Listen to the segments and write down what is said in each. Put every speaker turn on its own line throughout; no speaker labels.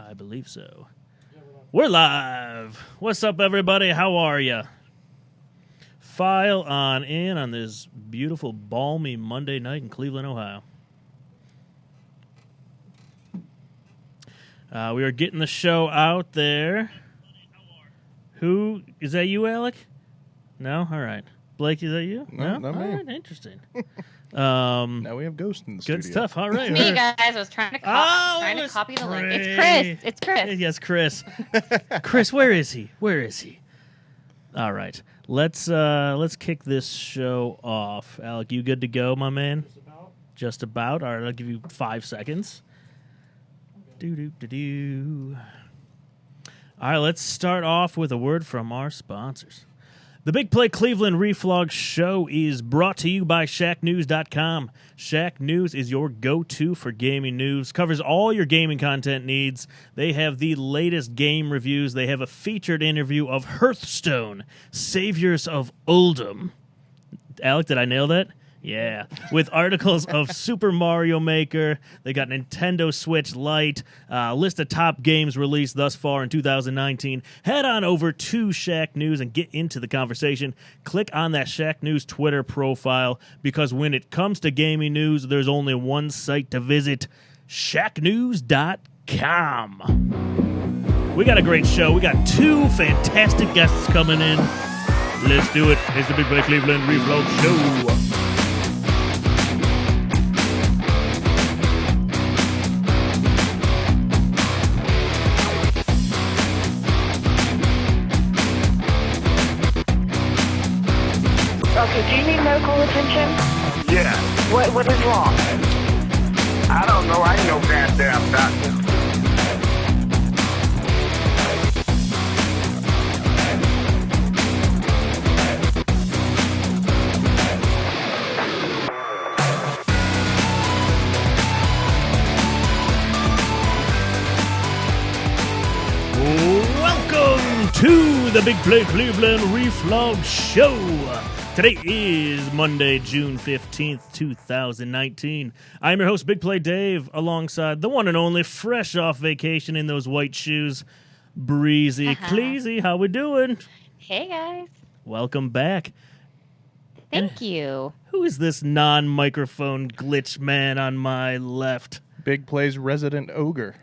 I believe so. We're live. What's up, everybody? How are you? File on in on this beautiful, balmy Monday night in Cleveland, Ohio. We are getting the show out there. Who is that? You, Alec? No? All right. Blake, is that you?
No, not me.
All right, interesting.
Now we have Ghost in the studio.
Good stuff. All right.
Me, guys. I was trying to copy the link. It's Chris. It's Chris.
Yes, Chris. Chris, where is he? Where is he? All right. Let's kick this show off. Alec, you good to go, my man? Just about. All right, I'll give you 5 seconds. Do. All right, let's start off with a word from our sponsors. The Big Play Cleveland Reflog Show is brought to you by ShackNews.com. Shack News is your go-to for gaming news, covers all your gaming content needs. They have the latest game reviews. They have a featured interview of Hearthstone, Saviors of Oldham. Alec, did I nail that? Yeah, with articles of Super Mario Maker. They got Nintendo Switch Lite, list of top games released thus far in 2019. Head on over to Shack News and get into the conversation. Click on that Shack News Twitter profile, because when it comes to gaming news, there's only one site to visit, shacknews.com. We got a great show. We got 2 fantastic guests coming in. Let's do it. It's the Big Play Cleveland Reflog Show.
Okay, do you need medical attention?
Yeah.
What is wrong?
I don't know. I ain't no goddamn doctor.
Welcome to the Big Play Cleveland Reflog Show. Today is Monday, June 15th, 2019. I'm your host, Big Play Dave, alongside the one and only, fresh off vacation in those white shoes, Breezy Cleasy. How we doing?
Hey, guys.
Welcome back.
Thank you.
Who is this non-microphone glitch man on my left?
Big Play's resident ogre,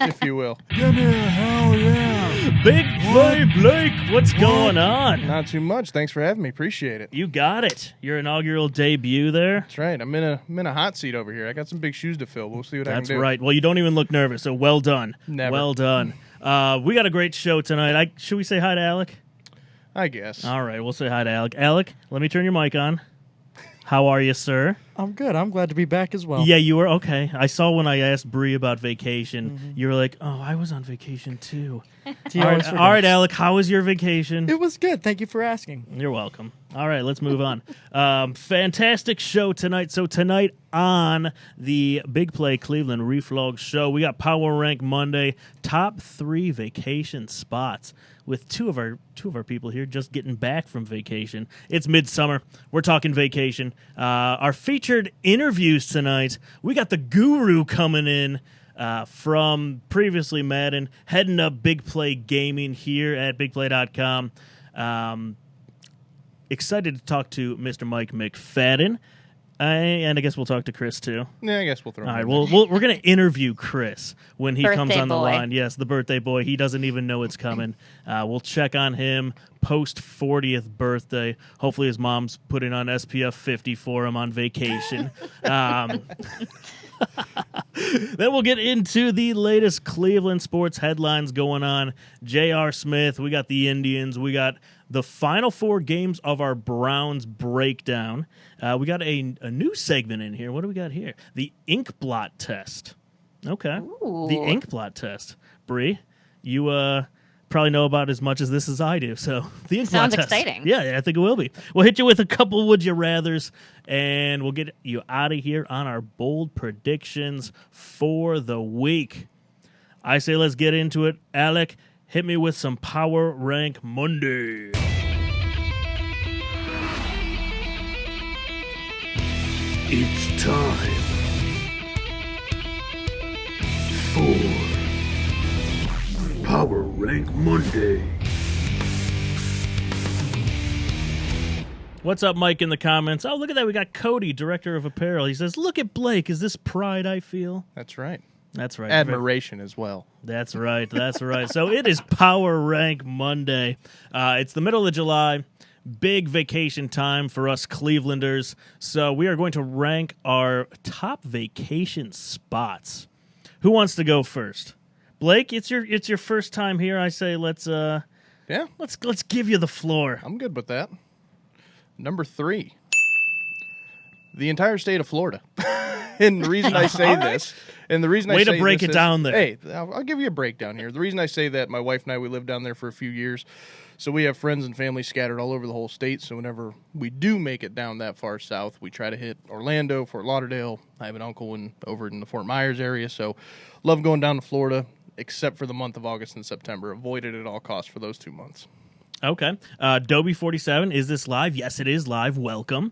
if you will.
Give me a hell yeah. Big Play Blake, what's going on?
Not too much. Thanks for having me. Appreciate it.
You got it. Your inaugural debut there.
That's right. I'm in a hot seat over here. I got some big shoes to fill. We'll see what I can do.
That's right. Well, you don't even look nervous, so well done.
Never.
Well done. We got a great show tonight. Should we say hi to Alec?
I guess.
All right, we'll say hi to Alec. Alec, let me turn your mic on. How are you, sir?
I'm good. I'm glad to be back as well.
Yeah, you were okay. I saw when I asked Bree about vacation, you were like, "Oh, I was on vacation too." All right, Alec, how was your vacation?
It was good. Thank you for asking.
You're welcome. All right, let's move on. Fantastic show tonight. So tonight on the Big Play Cleveland Reflog Show, we got Power Rank Monday, top 3 vacation spots, with two of our people here just getting back from vacation. It's midsummer. We're talking vacation. Our featured interviews tonight, we got the Guru coming in from previously Madden, heading up Big Play Gaming here at bigplay.com. Excited to talk to Mr. Mike McFadden. And I guess we'll talk to Chris, too.
Yeah, I guess we'll throw him.
All right,
in
well, we're going to interview Chris when he comes on the
boy.
line. Yes, the birthday boy. He doesn't even know it's coming. We'll check on him post-40th birthday. Hopefully his mom's putting on SPF 50 for him on vacation. Then we'll get into the latest Cleveland sports headlines going on. J.R. Smith, we got the Indians, we got the final 4 games of our Browns breakdown. We got a new segment in here. What do we got here? The ink blot test. Okay.
Ooh.
The ink blot test. Bree, you probably know about as much as this as I do. So the ink blot
Sounds
test.
exciting.
Yeah, I think it will be. We'll hit you with a couple would you rathers, and we'll get you out of here on our bold predictions for the week. I say let's get into it. Alec, hit me with some Power Rank Monday. It's time for
Rank Monday.
What's up, Mike, in the comments? Oh, look at that. We got Cody, director of apparel. He says, look at Blake. Is this pride I feel?
That's right.
That's right.
Admiration as well.
That's right. That's right. So it is Power Rank Monday. It's the middle of July. Big vacation time for us Clevelanders. So we are going to rank our top vacation spots. Who wants to go first? Blake, it's your first time here. I say let's give you the floor.
I'm good with that. Number 3, the entire state of Florida. And the reason I say this, and the reason I say
way to break it down there.
Hey, I'll give you a breakdown here. The reason I say that, my wife and I, we lived down there for a few years, so we have friends and family scattered all over the whole state. So whenever we do make it down that far south, we try to hit Orlando, Fort Lauderdale. I have an uncle over in the Fort Myers area, so love going down to Florida, except for the month of August and September. Avoid it at all costs for those 2 months.
Okay. Dobie47, is this live? Yes, it is live. Welcome.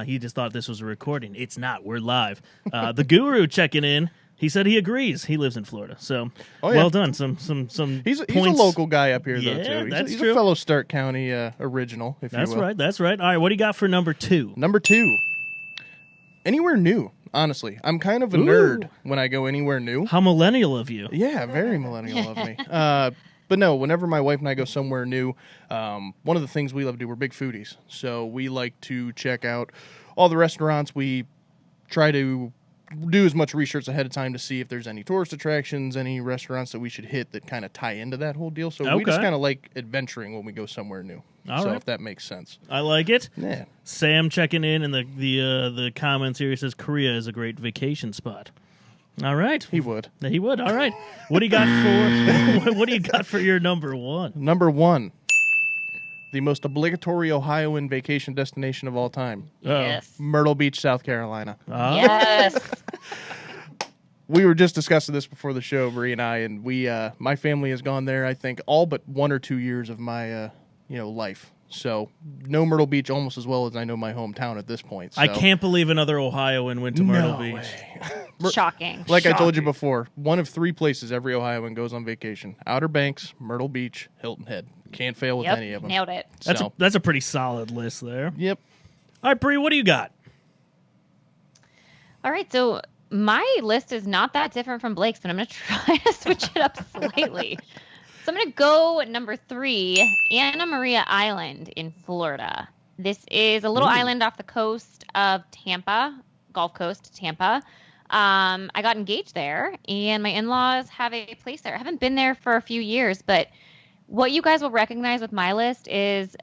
He just thought this was a recording. It's not. We're live. The Guru checking in. He said he agrees. He lives in Florida. So, well done. Some
He's a
points.
local guy up here, though,
Yeah,
too.
that's
He's
true.
a fellow Stark County original, if you will.
That's right. That's right. All right, what do you got for number 2?
Number 2, anywhere new, honestly. I'm kind of a nerd when I go anywhere new.
How millennial of you.
Yeah, very millennial of me. But no, whenever my wife and I go somewhere new, one of the things we love to do, we're big foodies. So we like to check out all the restaurants. We try to do as much research ahead of time to see if there's any tourist attractions, any restaurants that we should hit that kind of tie into that whole deal. So we just kind of like adventuring when we go somewhere new.
All right.
If that makes sense.
I like it.
Yeah.
Sam checking in the comments here. He says Korea is a great vacation spot. All right.
He would.
He would. All right. What do you got for what do you got for your number 1?
Number 1, the most obligatory Ohioan vacation destination of all time.
Yes.
Myrtle Beach, South Carolina.
Yes.
We were just discussing this before the show, Bree and I, and my family has gone there, I think, all but 1 or 2 years of my life. So, know Myrtle Beach almost as well as I know my hometown at this point. So.
I can't believe another Ohioan went to Myrtle Beach.
Way.
Shocking.
Like I told you before, one of 3 places every Ohioan goes on vacation. Outer Banks, Myrtle Beach, Hilton Head. Can't fail with any of them.
Nailed it.
That's a pretty solid list there.
Yep.
All right, Bree, what do you got?
All right, so my list is not that different from Blake's, but I'm going to try to switch it up slightly. So I'm going to go number 3, Anna Maria Island in Florida. This is a little island off the coast of Tampa, Gulf Coast, Tampa. I got engaged there, and my in-laws have a place there. I haven't been there for a few years, but what you guys will recognize with my list is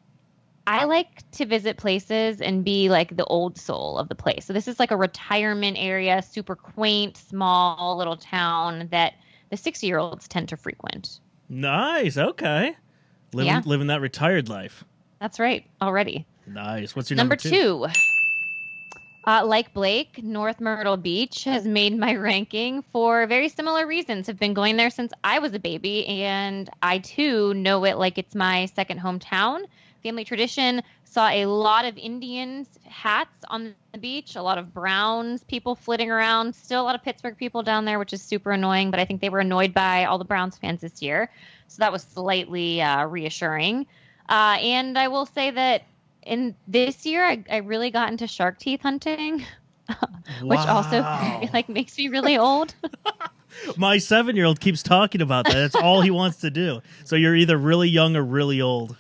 I like to visit places and be like the old soul of the place. So this is like a retirement area, super quaint, small little town that the 60-year-olds tend to frequent.
Nice. Okay. Living that retired life.
That's right. Already.
Nice. What's your number
2? Like Blake, North Myrtle Beach has made my ranking for very similar reasons. I've been going there since I was a baby, and I, too, know it like it's my second hometown. Family tradition. Saw a lot of Indians hats on the beach, a lot of Browns people flitting around, still a lot of Pittsburgh people down there, which is super annoying, but I think they were annoyed by all the Browns fans this year. So that was slightly reassuring. And I will say that in this year, I really got into shark teeth hunting, which also makes me really old.
My 7-year-old keeps talking about that. That's all he wants to do. So you're either really young or really old.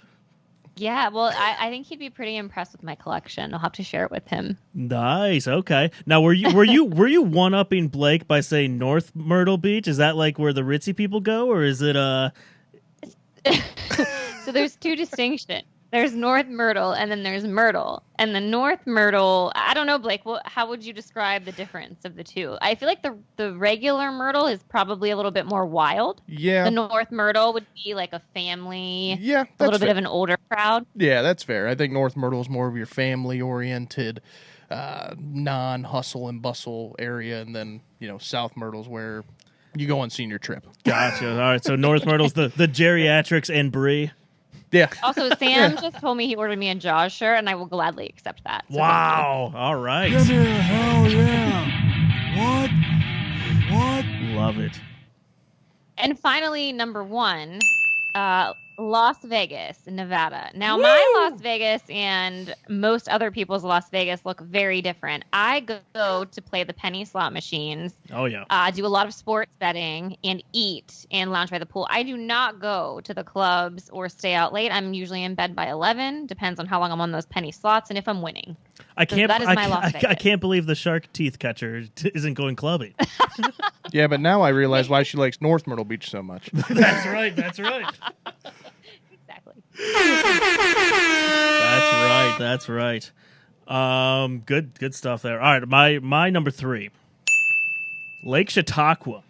Yeah, well, I think he'd be pretty impressed with my collection. I'll have to share it with him.
Nice. Okay. Now, were you one-upping Blake by saying North Myrtle Beach? Is that like where the ritzy people go, or is it
So there's 2 distinctions. There's North Myrtle, and then there's Myrtle. And the North Myrtle, I don't know, Blake, how would you describe the difference of the 2? I feel like the regular Myrtle is probably a little bit more wild.
Yeah.
The North Myrtle would be like a family,
a
little bit of an older crowd.
Yeah, that's fair. I think North Myrtle is more of your family-oriented, non-hustle and bustle area, and then, South Myrtle's where you go on senior trip.
Gotcha. All right, so North Myrtle's the geriatrics and Brie.
Yeah.
Also, Sam just told me he ordered me a Jaws shirt, and I will gladly accept that. So
wow. All right.
Give me a hell yeah. What?
Love it.
And finally, number 1, Las Vegas, Nevada. Now, my Las Vegas and most other people's Las Vegas look very different. I go to play the penny slot machines.
Oh, yeah.
Do a lot of sports betting and eat and lounge by the pool. I do not go to the clubs or stay out late. I'm usually in bed by 11. Depends on how long I'm on those penny slots and if I'm winning. That is my Las Vegas.
I can't believe the shark teeth catcher isn't going clubbing.
Yeah, but now I realize why she likes North Myrtle Beach so much.
That's right.
Exactly.
That's right. Good stuff there. All right, my number 3, Lake Chautauqua. All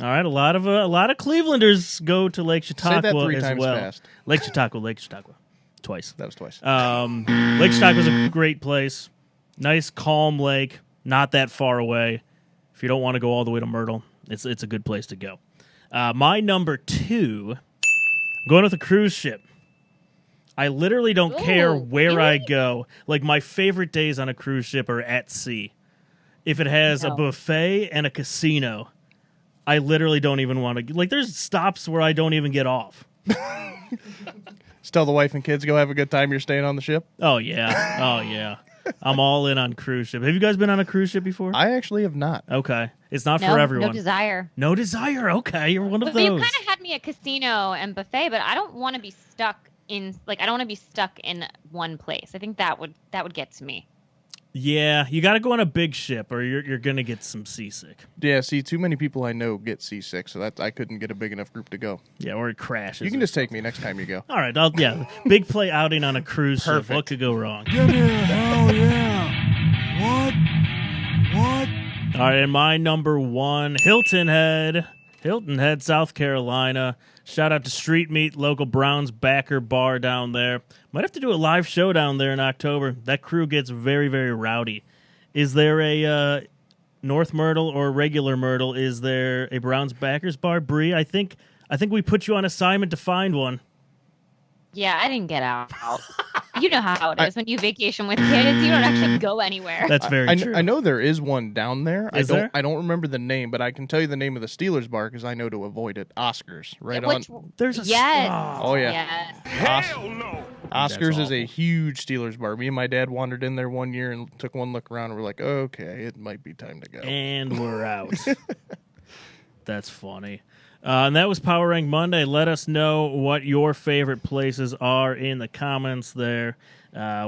right, a lot of Clevelanders go to Lake Chautauqua
Say that 3
as
times
well.
fast.
Lake Chautauqua. Twice.
That was twice.
Lake Chautauqua's a great place. Nice, calm lake. Not that far away. If you don't want to go all the way to Myrtle, it's a good place to go. My number 2, going with a cruise ship. I literally don't care where I go. Like, my favorite days on a cruise ship are at sea. If it has a buffet and a casino, I literally don't even want to. Like, there's stops where I don't even get off.
Just tell the wife and kids, go have a good time. You're staying on the ship.
Oh yeah. I'm all in on cruise ship. Have you guys been on a cruise ship before?
I actually have not.
Okay, it's not for everyone.
No desire.
No desire. Okay, you're one of
But
those.
you kind of had me at casino and buffet, but I don't want to be stuck in I don't want to be stuck in one place. I think that would get to me.
Yeah, you got to go on a big ship, or you're gonna get some seasick.
Yeah, see, too many people I know get seasick, so I couldn't get a big enough group to go.
Yeah, or it crashes.
You can just take me next time you go.
All right, big play outing on a cruise ship.
Perfect.
What could go wrong?
Give me a hell yeah. What?
All right, and my number 1, Hilton Head, South Carolina. Shout out to Street Meat, local Browns backer bar down there. Might have to do a live show down there in October. That crew gets very, very rowdy. Is there a North Myrtle or regular Myrtle? Is there a Browns backers bar, Bree? I think we put you on assignment to find one.
Yeah, I didn't get out. You know how it is when you vacation with kids. You don't actually go anywhere.
That's very true.
I know there is one down there.
Is there?
I don't remember the name, but I can tell you the name of the Steelers bar because I know to avoid it. Oscars, right on.
There's a
Yes.
Oh yeah.
Yes.
Hell no.
Oscars is a
awful.
huge Steelers bar. Me and my dad wandered in there one year and took one look around and we're like, okay, it might be time to go.
And we're out. That's funny. And that was Power Rank Monday. Let us know what your favorite places are in the comments there.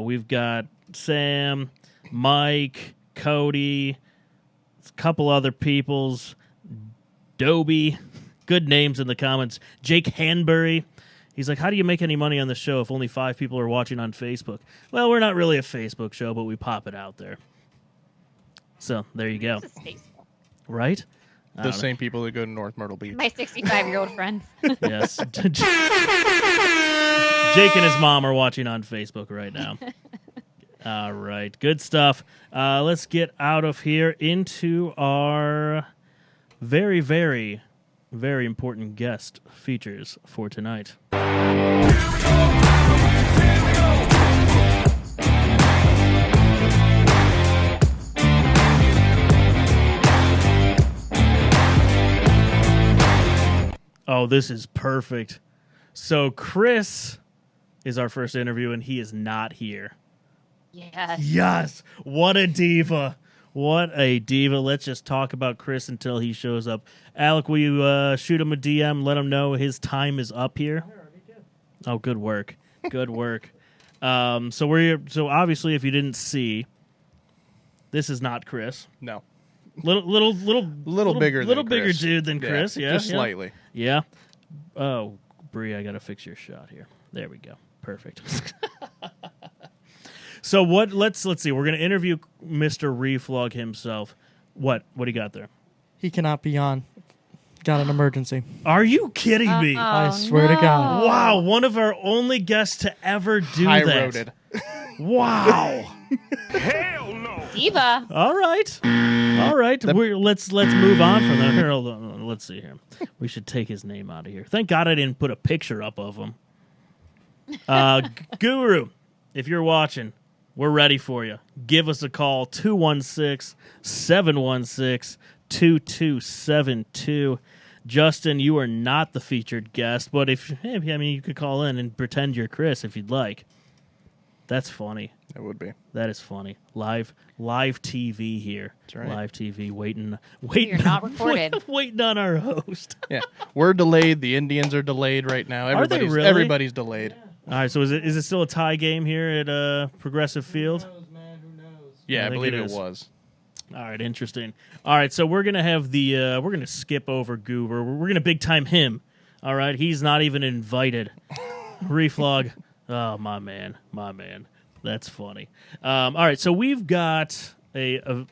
We've got Sam, Mike, Cody, a couple other peoples, Dobie. Good names in the comments. Jake Hanbury. He's like, how do you make any money on the show if only 5 people are watching on Facebook? Well, we're not really a Facebook show, but we pop it out there. So there you go.
This is tasteful.
Right?
The same people that go to North Myrtle Beach.
My 65-year-old friends.
Yes. Jake and his mom are watching on Facebook right now. All right. Good stuff. Let's get out of here into our very, very, very important guest features for tonight. Oh, this is perfect. So Chris is our first interview, and he is not here.
Yes.
Yes. What a diva. What a diva. Let's just talk about Chris until he shows up. Alec, will you shoot him a DM, let him know his time is up here? Oh, good work. Good work. So obviously, if you didn't see, this is not Chris.
No.
Little
bigger than
little bigger
Chris.
dude than Chris. Yeah,
just
yeah.
slightly.
Yeah. Oh, Bree, I gotta fix your shot here. There we go. Perfect. So what? Let's see. We're gonna interview Mr. Reflog himself. What do you got there?
He cannot be on. Got an emergency.
Are you kidding me?
I swear to God.
Wow, one of our only guests to ever do
High
that.
roaded.
Wow.
Hell no.
Diva.
All right. Let's move on from that. Here, hold on. Let's see here. We should take his name out of here. Thank God I didn't put a picture up of him. Guru, if you're watching, we're ready for you. Give us a call, 216-716-2272. Justin, you are not the featured guest, but you could call in and pretend you're Chris if you'd like. That's funny.
It would be.
That is funny. Live TV here.
That's right.
Live TV, waiting.
You're not recorded.
Waiting on our host.
Yeah, we're delayed. The Indians are delayed right now.
Are they really?
Everybody's delayed.
All right, so is it still a tie game here at Progressive Field?
Who knows, man? Who knows?
Yeah, I
think
believe
it
it
is.
was.
All right, interesting. All right, so we're gonna have we're gonna skip over Goober. We're gonna big time him. All right, he's not even invited. Reflog. Oh, my man. That's funny. All right, so we've got a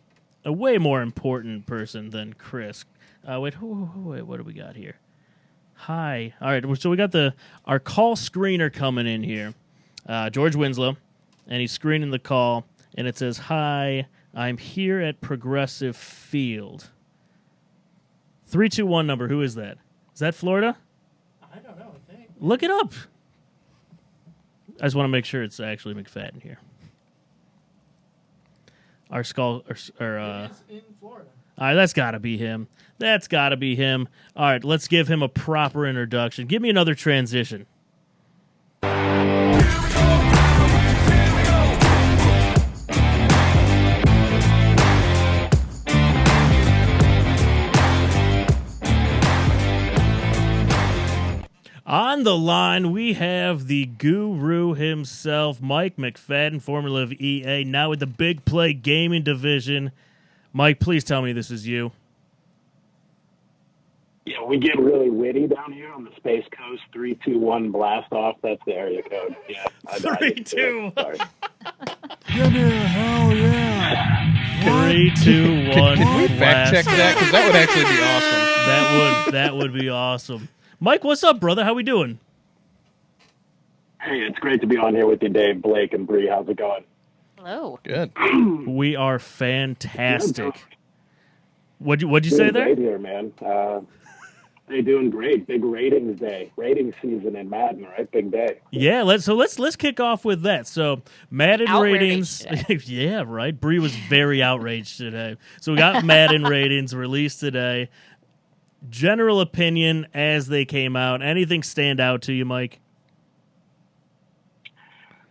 way more important person than Chris. Wait, what do we got here? Hi. All right, so we got our call screener coming in here, George Winslow, and he's screening the call, and it says, "Hi, I'm here at Progressive Field." 321 number. Who is that? Is that Florida?
I don't know. I think.
Look it up. I just want to make sure it's actually McFadden here. Our skull,
It's in Florida.
all right, that's got to be him. All right, let's give him a proper introduction. Give me another transition. On the line, we have the guru himself, Mike McFadden, formerly of EA, now with the Big Play Gaming Division. Mike, please tell me this is you.
Yeah, we get really witty down here on the Space Coast. 321 blast off. That's the area code. Yeah.
3-2.
Sorry.
Give me a hell yeah.
3, 2, 1.
Can we fact check
blast.
that? Because that would actually be awesome.
That would be awesome. Mike, what's up, brother? How we doing?
Hey, it's great to be on here with you, Dave, Blake, and Bree. How's it going?
Hello.
Good.
We are fantastic. What'd you say
Doing
there?
great here, man. They're doing great. Big ratings day. Ratings season in Madden, right? Big day.
Yeah, let's kick off with that. So Madden
Outraged
ratings, yeah, right. Bree was very outraged today. So we got Madden ratings released today. General opinion as they came out. Anything stand out to you, Mike?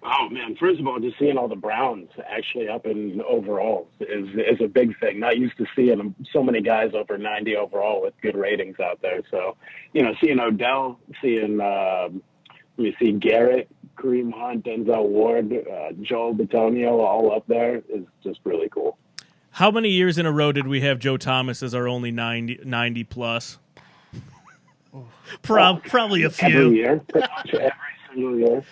Oh man! First of all, just seeing all the Browns actually up in overalls is a big thing. Not used to seeing so many guys over 90 overall with good ratings out there. So, seeing Odell, seeing Garrett, Kareem Hunt, Denzel Ward, Joel Bitonio all up there is just really cool.
How many years in a row did we have Joe Thomas as our only 90 plus? Probably a few.
Every year, pretty much every single year.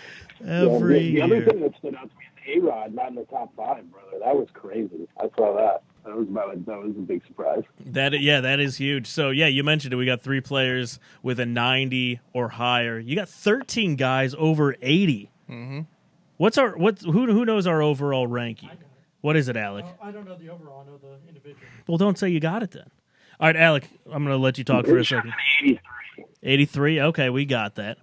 Every
the
year.
other thing that stood out to me is A-Rod not in the top 5, brother. That was crazy. I saw that. That was a big surprise.
That is huge. So yeah, you mentioned it. We got 3 players with a 90 or higher. You got 13 guys over 80. Mm-hmm. Who knows our overall ranking? What is it, Alec?
I don't know the overall. I know the individual.
Well, don't say you got it then. All right, Alec, I'm going to let you talk for a second.
83.
83. Okay, we got that.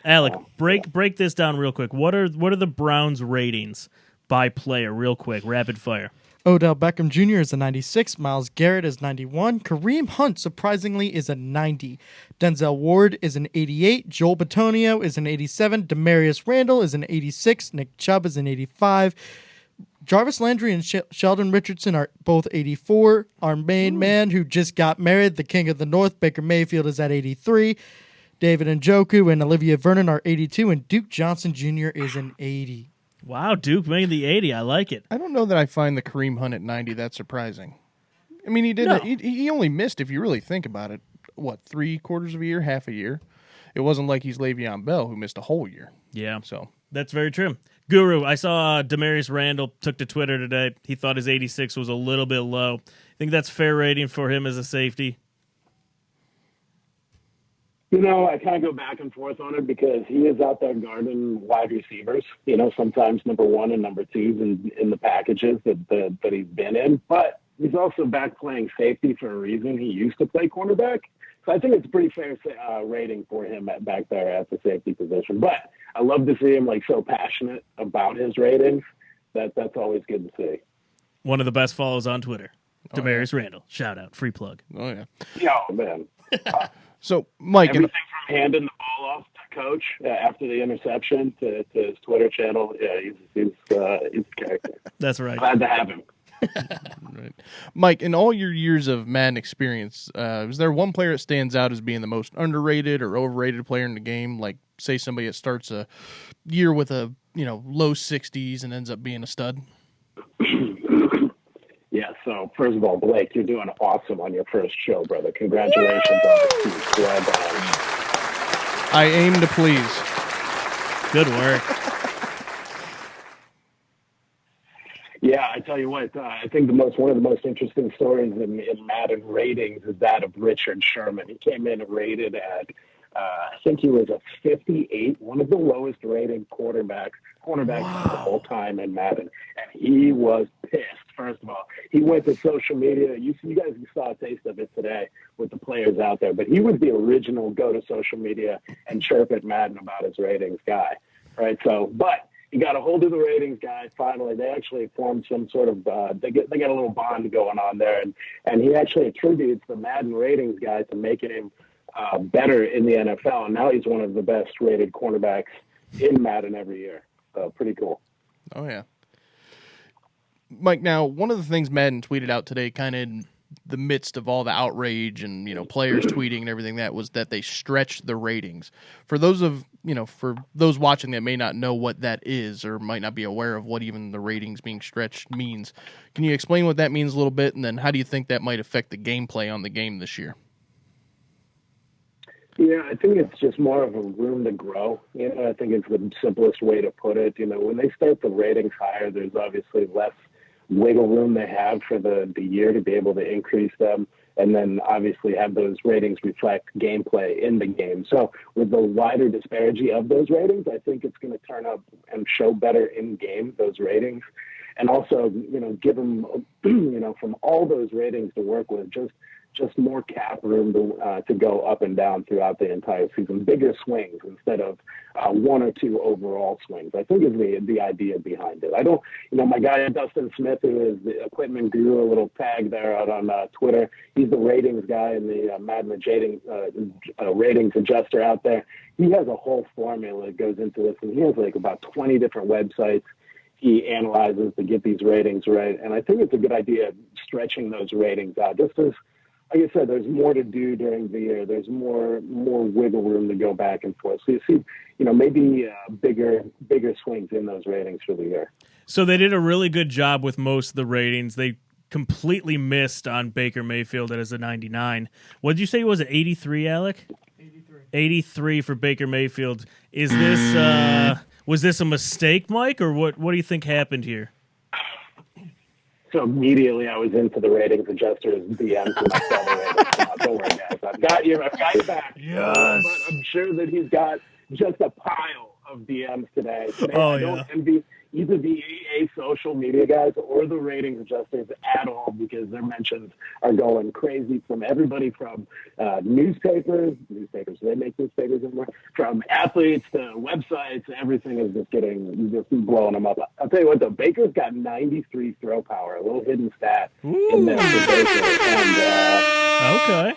Alec, break this down real quick. What are the Browns' ratings by player, real quick, rapid fire?
Odell Beckham Jr. is a 96. Myles Garrett is 91. Kareem Hunt, surprisingly, is a 90. Denzel Ward is an 88. Joel Bitonio is an 87. Demarius Randall is an 86. Nick Chubb is an 85. Jarvis Landry and Sheldon Richardson are both 84. Our main man who just got married, the king of the north, Baker Mayfield, is at 83. David Njoku and Olivia Vernon are 82. And Duke Johnson Jr. is an 80.
Wow, Duke made the 80. I like it.
I don't know that I find the Kareem Hunt at 90 that surprising. I mean, he did.
No.
He only missed, if you really think about it, 3/4 of a year, half a year. It wasn't like he's Le'Veon Bell who missed a whole year.
Yeah,
So
that's very true. Guru, I saw Demarius Randall took to Twitter today. He thought his 86 was a little bit low. Think that's fair rating for him as a safety?
I kind of go back and forth on it because he is out there guarding wide receivers, sometimes number 1 and number 2s in the packages that he's been in. But he's also back playing safety for a reason. He used to play cornerback. So I think it's a pretty fair rating for him back there at the safety position. But I love to see him so passionate about his ratings. That's always good to see.
One of the best follows on Twitter. Demarius Randall. Shout out. Free plug.
Oh yeah.
Yo, man.
So Mike,
Everything from handing the ball off to coach after the interception to his Twitter channel. Yeah, he's a character.
That's right.
Glad to have him.
right. Mike, in all your years of Madden experience, is there one player that stands out as being the most underrated or overrated player in the game? Like, say somebody that starts a year with a low 60s and ends up being a stud.
Yeah, so first of all, Blake, you're doing awesome on your first show, brother. Congratulations on the feat. Well done.
I aim to please.
Good work.
Yeah, I tell you what, I think one of the most interesting stories in Madden Ratings is that of Richard Sherman. He came in rated at, I think he was a 58, one of the lowest rated cornerbacks of the whole time in Madden. And he was pissed, first of all. He went to social media. You guys saw a taste of it today with the players out there. But he was the original go to social media and chirp at Madden about his ratings guy. Right? But he got a hold of the ratings guy. Finally, they actually formed some sort of they got a little bond going on there, and he actually attributes the Madden ratings guy to making him better in the NFL. And now he's one of the best rated cornerbacks in Madden every year. So pretty cool.
Oh yeah, Mike. Now, one of the things Madden tweeted out today, kind of in the midst of all the outrage and players tweeting and everything, that was that they stretched the ratings. For those watching that may not know what that is or might not be aware of what even the ratings being stretched means, can you explain what that means a little bit, and then how do you think that might affect the gameplay on the game this year?
Yeah, I think it's just more of a room to grow. I think it's the simplest way to put it. When they start the ratings higher, there's obviously less wiggle room they have for the year to be able to increase them, and then obviously have those ratings reflect gameplay in the game. So with the wider disparity of those ratings, I think it's going to turn up and show better in game, those ratings, and also give them from all those ratings to work with, just more cap room to go up and down throughout the entire season. Bigger swings instead of one or two overall swings, I think, is the idea behind it. I don't, my guy Dustin Smith, who is the equipment guru, a little tag there out on Twitter, he's the ratings guy and the Madden ratings adjuster out there. He has a whole formula that goes into this, and he has like about 20 different websites he analyzes to get these ratings right. And I think it's a good idea stretching those ratings out. Just as, like I said, there's more to do during the year. There's more wiggle room to go back and forth. So you see, maybe bigger swings in those ratings for the year.
So they did a really good job with most of the ratings. They completely missed on Baker Mayfield as a 99. What did you say it was, an 83, Alec? 83 for Baker Mayfield. Is this was this a mistake, Mike, or what do you think happened here?
So immediately I was into the ratings adjuster's DMs and I saw the ratings. Don't worry, guys. I've got you back.
Yes.
But I'm sure that he's got just a pile of DMs today.
Oh,
I don't envy either the EA social media guys or the ratings adjusters at all, because their mentions are going crazy from everybody from newspapers, do they make newspapers anymore? From athletes to websites, everything is just blowing them up. I'll tell you what, though, Baker's got 93 throw power, a little hidden stat in there for Baker. And,
okay.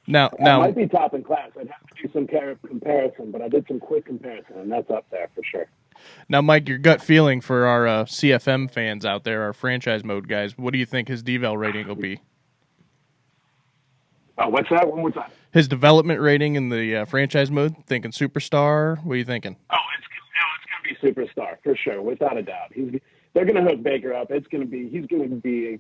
Now
might be top in class. I'd have to do some comparison, but I did some quick comparison, and that's up there for sure.
Now, Mike, your gut feeling for our CFM fans out there, our franchise mode guys, what do you think his devel rating will be?
What's that? One more time.
His development rating in the franchise mode, thinking superstar? What are you thinking?
Oh, it's going to be superstar for sure, without a doubt. They're going to hook Baker up. He's going to be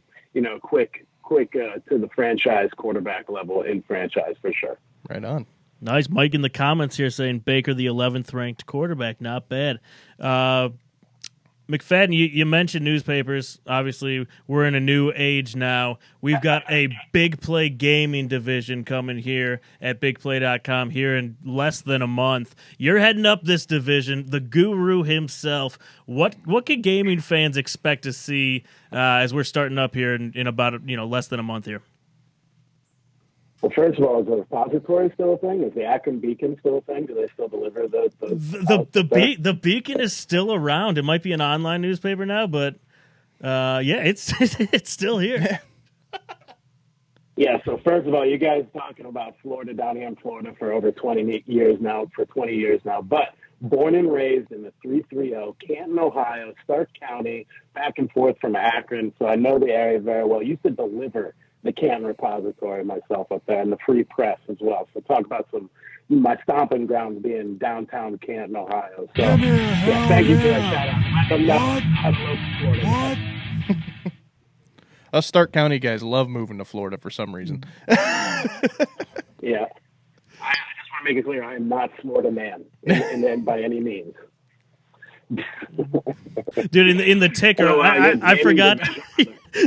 quick to the franchise quarterback level in franchise for sure.
Right on.
Nice. Mike in the comments here saying Baker, the 11th ranked quarterback. Not bad. McFadden, you mentioned newspapers. Obviously, we're in a new age now. We've got a Big Play gaming division coming here at bigplay.com here in less than a month. You're heading up this division, the guru himself. What can gaming fans expect to see as we're starting up here in about less than a month here?
Well, first of all, is the repository still a thing? Is the Akron Beacon still a thing? Do they still deliver
the Beacon is still around. It might be an online newspaper now, but Yeah, it's it's still here.
Yeah, so first of all, you guys talking about Florida down here in Florida for over 20 years now, but born and raised in the 330, Canton, Ohio, Stark County, back and forth from Akron, so I know the area very well. Used to deliver the Canton Repository myself up there and the Free Press as well. So talk about my stomping grounds being downtown Canton, Ohio. So yeah, thank you for that shout out. I love Florida.
Us Stark County guys love moving to Florida for some reason.
Yeah. I just want to make it clear, I am not Florida man by any means.
Dude, in the ticker, I forgot.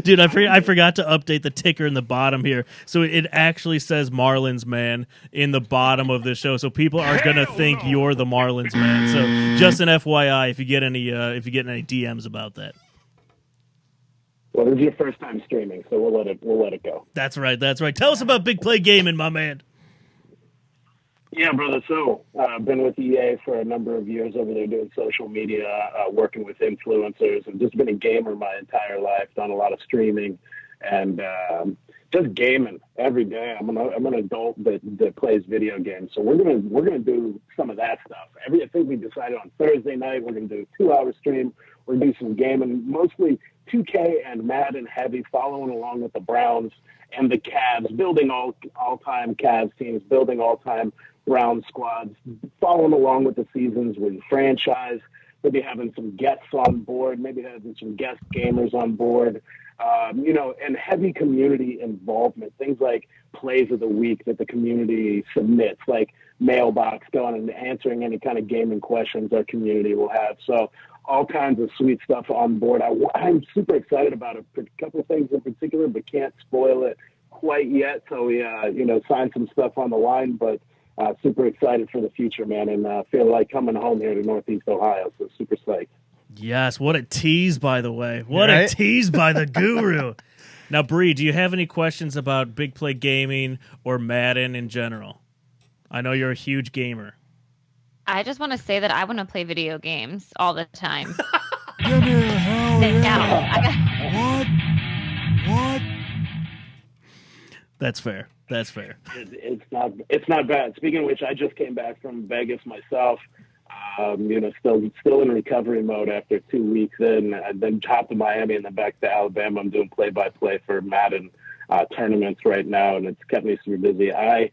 Dude, I forgot to update the ticker in the bottom here, so it actually says Marlins man in the bottom of the show. So people are gonna think you're the Marlins man. So just an FYI, if you get any DMs about that.
Well, this is your first time streaming, so we'll let it go.
That's right. Tell us about Big Play Gaming, my man.
Yeah, brother. So I've been with EA for a number of years over there doing social media, working with influencers, and just been a gamer my entire life. Done a lot of streaming and just gaming every day. I'm an adult that plays video games, so we're gonna do some of that stuff. I think we decided on Thursday night we're gonna do a 2-hour stream. We're gonna do some gaming, mostly 2K and Madden heavy, following along with the Browns and the Cavs, building all-time Cavs teams, building all-time Browns squads, following along with the seasons with the franchise, maybe having some guests on board, maybe having some guest gamers on board, and heavy community involvement, things like plays of the week that the community submits, like mailbox going and answering any kind of gaming questions our community will have. So all kinds of sweet stuff on board. I'm super excited about a couple of things in particular, but can't spoil it quite yet. So we, signed some stuff on the line, but super excited for the future, man, and feel like coming home here to Northeast Ohio. So super psyched.
Yes, what a tease, by the way. What a tease by the guru. Now, Bree, do you have any questions about Big Play Gaming or Madden in general? I know you're a huge gamer.
I just want to say that I want to play video games all the time.
Give me a hell yeah. What?
That's fair.
It's not bad. Speaking of which, I just came back from Vegas myself. Still in recovery mode after 2 weeks in. I then hopped to Miami and then back to Alabama. I'm doing play-by-play for Madden tournaments right now, and it's kept me super busy. I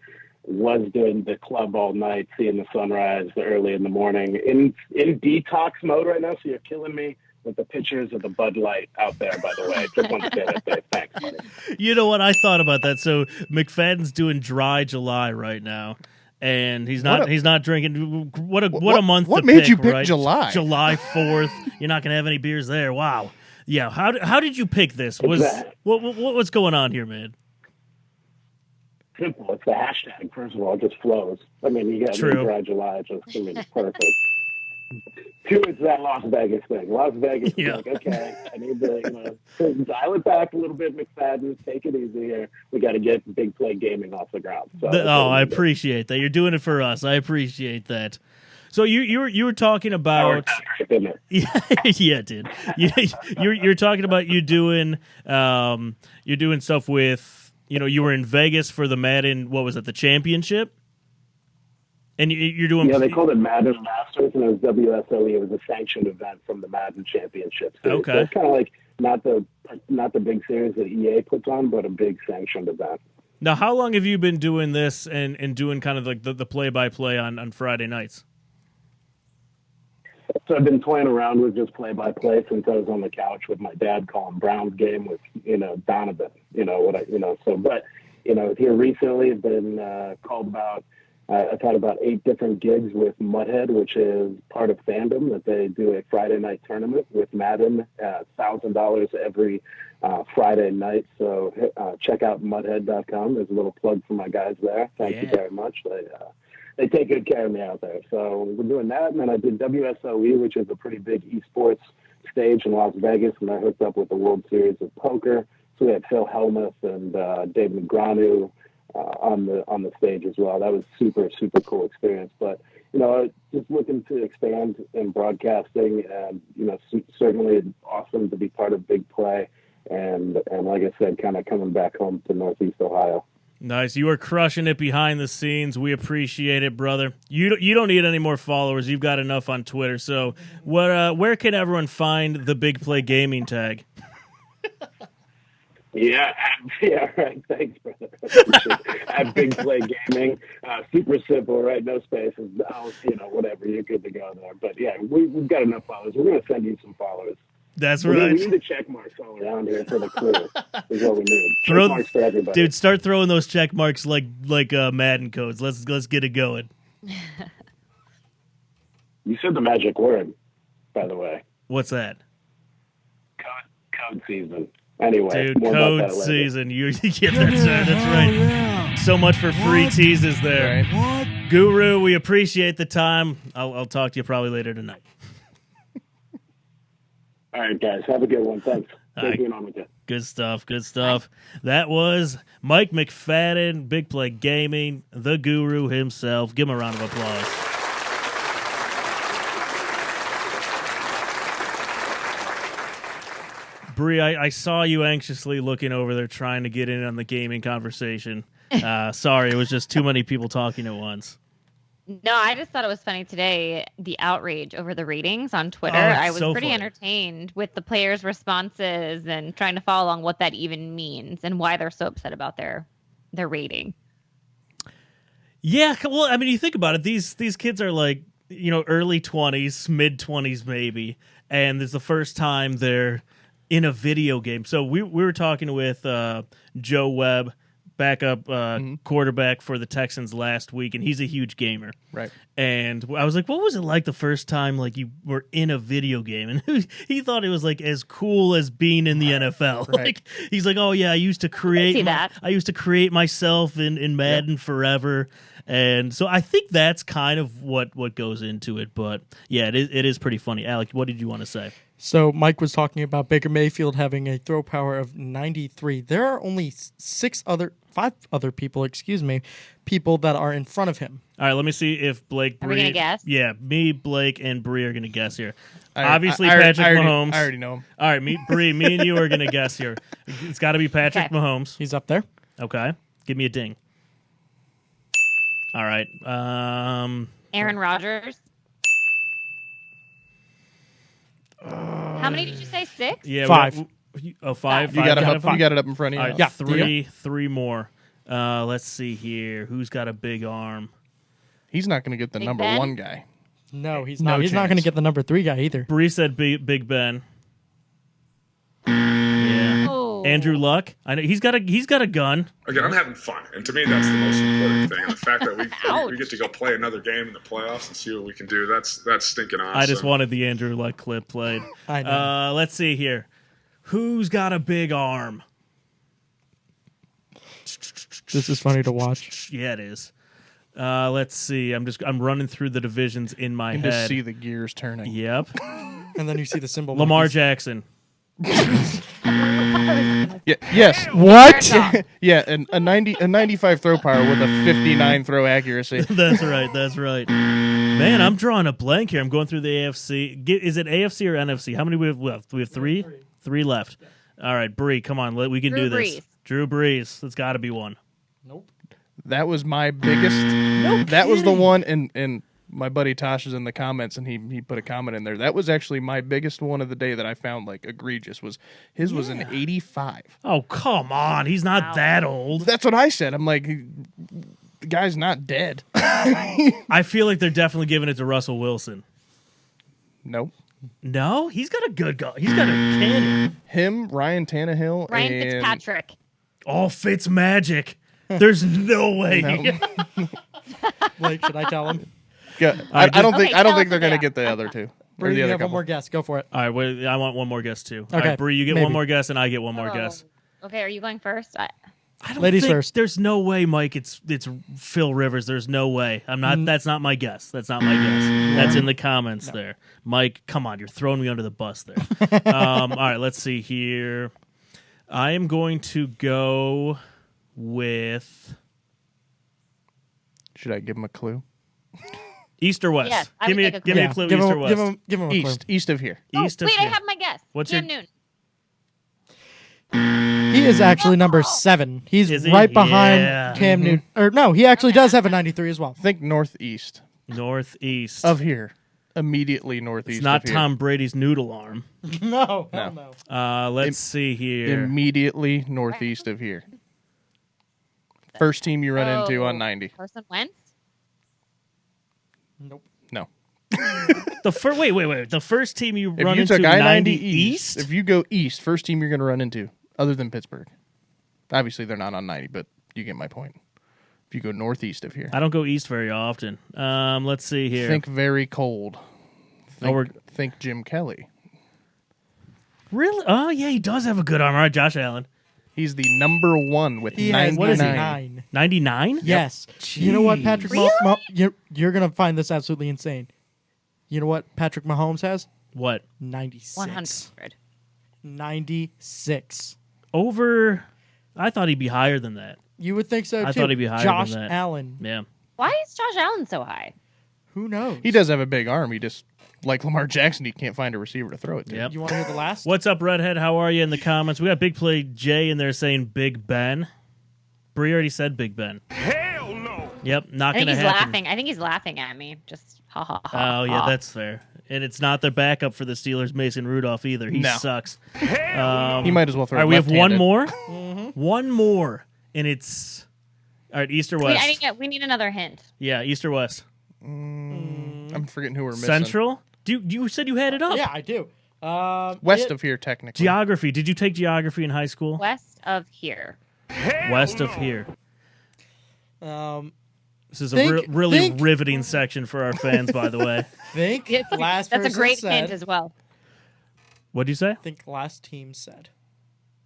was doing the club all night, seeing the sunrise early in the morning. In detox mode right now, so you're killing me with the pictures of the Bud Light out there, by the way. Just want to say that, Dave. Thanks, buddy.
You know what? I thought about that. So McFadden's doing dry July right now. And he's not drinking. What a month!
What
to
made
pick,
you pick
right?
July?
July 4th. You're not gonna have any beers there. Wow. Yeah. How did you pick this? What's going on here, man?
Simple. It's the hashtag. First of all, it just flows. I mean, you got dry July. It's perfect. Two, it's that Las Vegas thing. Las Vegas is like, okay, I need to dial it back a little bit, McFadden. Take it easy here. We got to get Big Play Gaming off the ground. So
I appreciate that. You're doing it for us. I appreciate that. So you were talking about yeah, dude. You're talking about you're doing stuff with you were in Vegas for the Madden. What was it? The championship. And you're doing...
Yeah, they called it Madden Masters, and it was WSOE. It was a sanctioned event from the Madden Championship Series.
Okay.
So it's kind of like not the big series that EA puts on, but a big sanctioned event.
Now, how long have you been doing this and doing kind of like the play-by-play on Friday nights?
So I've been playing around with just play-by-play since I was on the couch with my dad calling Browns game with, Donovan. But here recently I've been called about... I've had about 8 different gigs with Mudhead, which is part of Fandom, that they do a Friday night tournament with Madden, $1,000 every Friday night. So check out mudhead.com. There's a little plug for my guys there. Thank you very much. They take good care of me out there. So we're doing that. And then I did WSOE, which is a pretty big esports stage in Las Vegas, and I hooked up with the World Series of Poker. So we had Phil Hellmuth and Dave Negranu, on the stage as well. That was super cool experience. But just looking to expand in broadcasting, and certainly awesome to be part of Big Play, and like I said, kind of coming back home to Northeast Ohio.
Nice. You are crushing it behind the scenes. We appreciate it, brother. You don't need any more followers. You've got enough on Twitter. So where can everyone find the Big Play Gaming tag?
Yeah, right. Thanks, brother. At Big Play Gaming, super simple, right? No spaces, whatever. You're good to go there. But yeah, we've got enough followers. We're going to send you some followers.
That's right.
We need the check marks all around here for the crew. Is what we need. Check marks for everybody.
Dude, start throwing those check marks like Madden codes. Let's get it going.
You said the magic word, by the way.
What's that?
Code season. Anyway,
dude, code season. You get that's right.
Yeah.
So much for free teases there.
Right.
What?
Guru, we appreciate the time. I'll talk to you probably later tonight.
All right, guys. Have a good one. Thanks.
Right.
Being on with you.
Good stuff. That was Mike McFadden, Big Play Gaming, the Guru himself. Give him a round of applause. Bree, I saw you anxiously looking over there trying to get in on the gaming conversation. Sorry, it was just too many people talking at once.
No, I just thought it was funny today, the outrage over the ratings on Twitter.
Oh,
I was
so
pretty
funny.
Entertained with the players' responses and trying to follow along what that even means and why they're so upset about their rating.
Yeah, well, I mean, you think about it. These kids are like, early 20s, mid 20s maybe, and it's the first time they're in a video game. So we were talking with Joe Webb, backup quarterback for the Texans last week, and he's a huge gamer.
Right.
And I was like, what was it like the first time like you were in a video game? And he thought it was like as cool as being in the NFL.
Right.
Like he's like, oh yeah, I used to create
that.
I used to create myself in Madden forever. And so I think that's kind of what goes into it. But yeah, it is pretty funny. Alec, what did you want to say?
So Mike was talking about Baker Mayfield having a throw power of 93. There are only five other people that are in front of him.
All right, let me see if Blake,
Are we gonna guess?
Yeah, me, Blake, and Bree are going to guess here.
I
Patrick Mahomes.
I already know him.
All right, Bree, me and you are going to guess here. It's got to be Patrick
Okay.
Mahomes.
He's up there.
Okay, give me a ding. All right.
Aaron Rodgers. How many did you say? 6?
Yeah,
Five.
Five.
You got it
Five.
up. You got it up in front of you.
All right,
Yeah.
three more. Let's see here. Who's got a big arm?
He's not going to get the
Big
number
Ben?
1 guy.
No, he's
No
not. He's not going to
chance.
get the number 3 guy either.
Bree said Big Ben. Yeah.
Oh.
Andrew Luck. I know he's got a gun.
Again, I'm having fun, and to me, that's the most important thing. And the fact that we
Ouch.
get to go play another game in the playoffs and see what we can do, that's stinking awesome.
I just wanted the Andrew Luck clip played.
I know.
Let's see here. Who's got a big arm?
This is funny to watch.
Yeah, it is. Let's see. I'm running through the divisions in my
You can
head.
just see the gears turning.
Yep.
And then you see the symbol.
Lamar
monkeys.
Jackson.
Yeah, yes.
What?
Yeah, and a 95 throw power with a 59 throw accuracy.
That's right. Man, I'm drawing a blank here. I'm going through the AFC. Is it AFC or NFC? How many we have left? We have three? Three left. All right, Bree, come on. We can do
Drew
this.
Brees.
Drew Brees. That's got to be one.
Nope.
That was my biggest. That was the one, and my buddy Tosh is in the comments, and he put a comment in there. That was actually my biggest one of the day that I found like egregious. Was an 85.
Oh, come on. He's not
Wow.
that old.
That's what I said. I'm like, the guy's not dead.
I feel like they're definitely giving it to Russell Wilson.
Nope.
No, he's got a good guy. He's got a cannon.
Him, Ryan Tannehill,
Ryan
and
Fitzpatrick.
Oh, Fitz magic. There's no way.
No.
Like, should I tell him?
Yeah, I don't think
Okay,
I don't
tell
think
us
they're gonna
about
get the
it.
other two or
Bree,
the
you
other
have one
couple.
more guess. Go for it.
All right, wait, I want one more guess too. All
Okay,
right, Bree, you get
maybe.
one more guess, and I get one more guess.
Okay, are you going first?
I don't
Ladies
think
first.
There's no way, Mike. It's Phil Rivers. There's no way. I'm not. That's not my guess. That's not my guess. That's in the comments there. Mike, come on, you're throwing me under the bus there. All right, let's see here. I am going to go with.
Should I give him a clue?
East or west?
Yes, I
give
would
me a
take a
give me a
clue.
clue.
Give
East
him,
or west?
give him a clue.
East of here.
East of
Wait, I
here.
have my guess.
What's
Cam
your-
Newton.
He is actually number 7. He's
Is he?
right behind
Yeah.
Cam Newton. Or no, he actually does have a 93 as well.
Think northeast
Northeast
of here. Immediately northeast
It's not
of here.
Tom Brady's noodle arm.
No, hell no.
Let's see here.
Immediately northeast of here. First team you run into on 90.
Carson Wentz?
Nope.
No.
Wait. The first team you
If
run
you
into
took I-90
90
east, if you go east, first team you're going to run into, other than Pittsburgh. Obviously, they're not on 90, but you get my point. If you go northeast of here.
I don't go east very often. Let's see here.
Think very cold.
we're-
Think Jim Kelly.
Really? Oh, yeah, he does have a good arm. All right, Josh Allen.
He's the number 1 with
He
99.
has
What is he?
99.
99?
Yes. You know what, Patrick?
Really?
You're going to find this absolutely insane. You know what Patrick Mahomes has?
What?
96.
100.
96.
Over. I thought he'd be higher than that.
You would think so, too.
I thought he'd be higher
Josh
than that.
Allen.
Yeah.
Why is Josh Allen so high?
Who knows?
He does have a big arm. He just, like Lamar Jackson, he can't find a receiver to throw it to.
Yep.
You want to hear the last?
What's up, Redhead? How are you in the comments? We got Big Play Jay in there saying Big Ben. Bree already said Big Ben.
Hell no.
Yep, not
I think
going to
he's
happen.
laughing. I think he's laughing at me. Just ha ha ha.
Oh, yeah,
ha.
that's fair. And it's not their backup for the Steelers, Mason Rudolph, either. He
No.
sucks.
He might as well throw
All right,
it
we have one
left-handed.
more. One more, and it's all right. East or
Wait,
west?
we need another hint.
Yeah, east or west?
I'm forgetting who we're missing.
Central. You said you had it up.
Yeah, I do.
West of here, technically.
Geography. Did you take geography in high school?
West of here.
West of here. This is a
Think-
really
think-
riveting section for our fans, by the way.
Think last
That's a
person
great
said.
hint as well.
What'd you say?
Think last team said.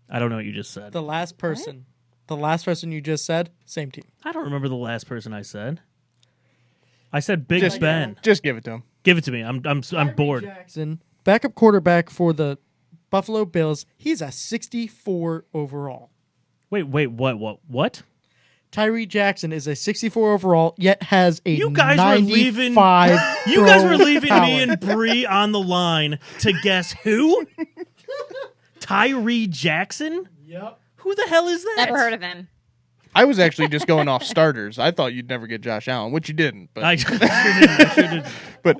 I don't know what you just said.
The last person. The last person you just said, same team.
I don't remember the last person I said. I said Big
Just-
Ben.
Just give it to him.
Give it to me. I'm bored.
Jackson, backup quarterback for the Buffalo Bills. He's a 64 overall.
Wait, what?
Tyree Jackson is a 64 overall, yet has a
You guys were leaving.
95
You guys were
throw
leaving
power.
me and Bree on the line to guess who? Tyree Jackson?
Yep.
Who the hell is that?
Never heard of him.
I was actually just going off starters. I thought you'd never get Josh Allen, which you didn't. But
I sure didn't.
but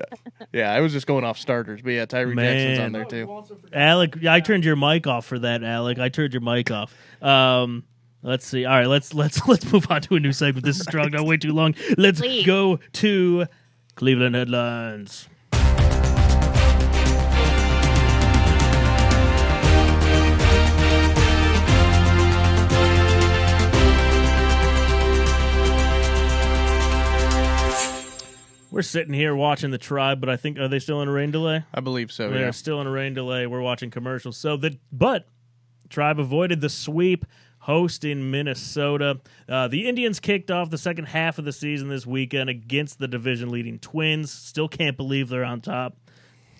yeah, I was just going off starters. But yeah, Tyree Jackson's on there too.
Alec, I turned your mic off for that, Alec. I turned your mic off. Let's see. All right, let's move on to a new segment. This is dragged out way too long. Let's
Please.
go to Cleveland headlines. We're sitting here watching the Tribe, but I think, are they still in a rain delay?
I believe so.
They're
Yeah.
still in a rain delay. We're watching commercials. But Tribe avoided the sweep, hosting Minnesota. The Indians kicked off the second half of the season this weekend against the division-leading Twins. Still can't believe they're on top.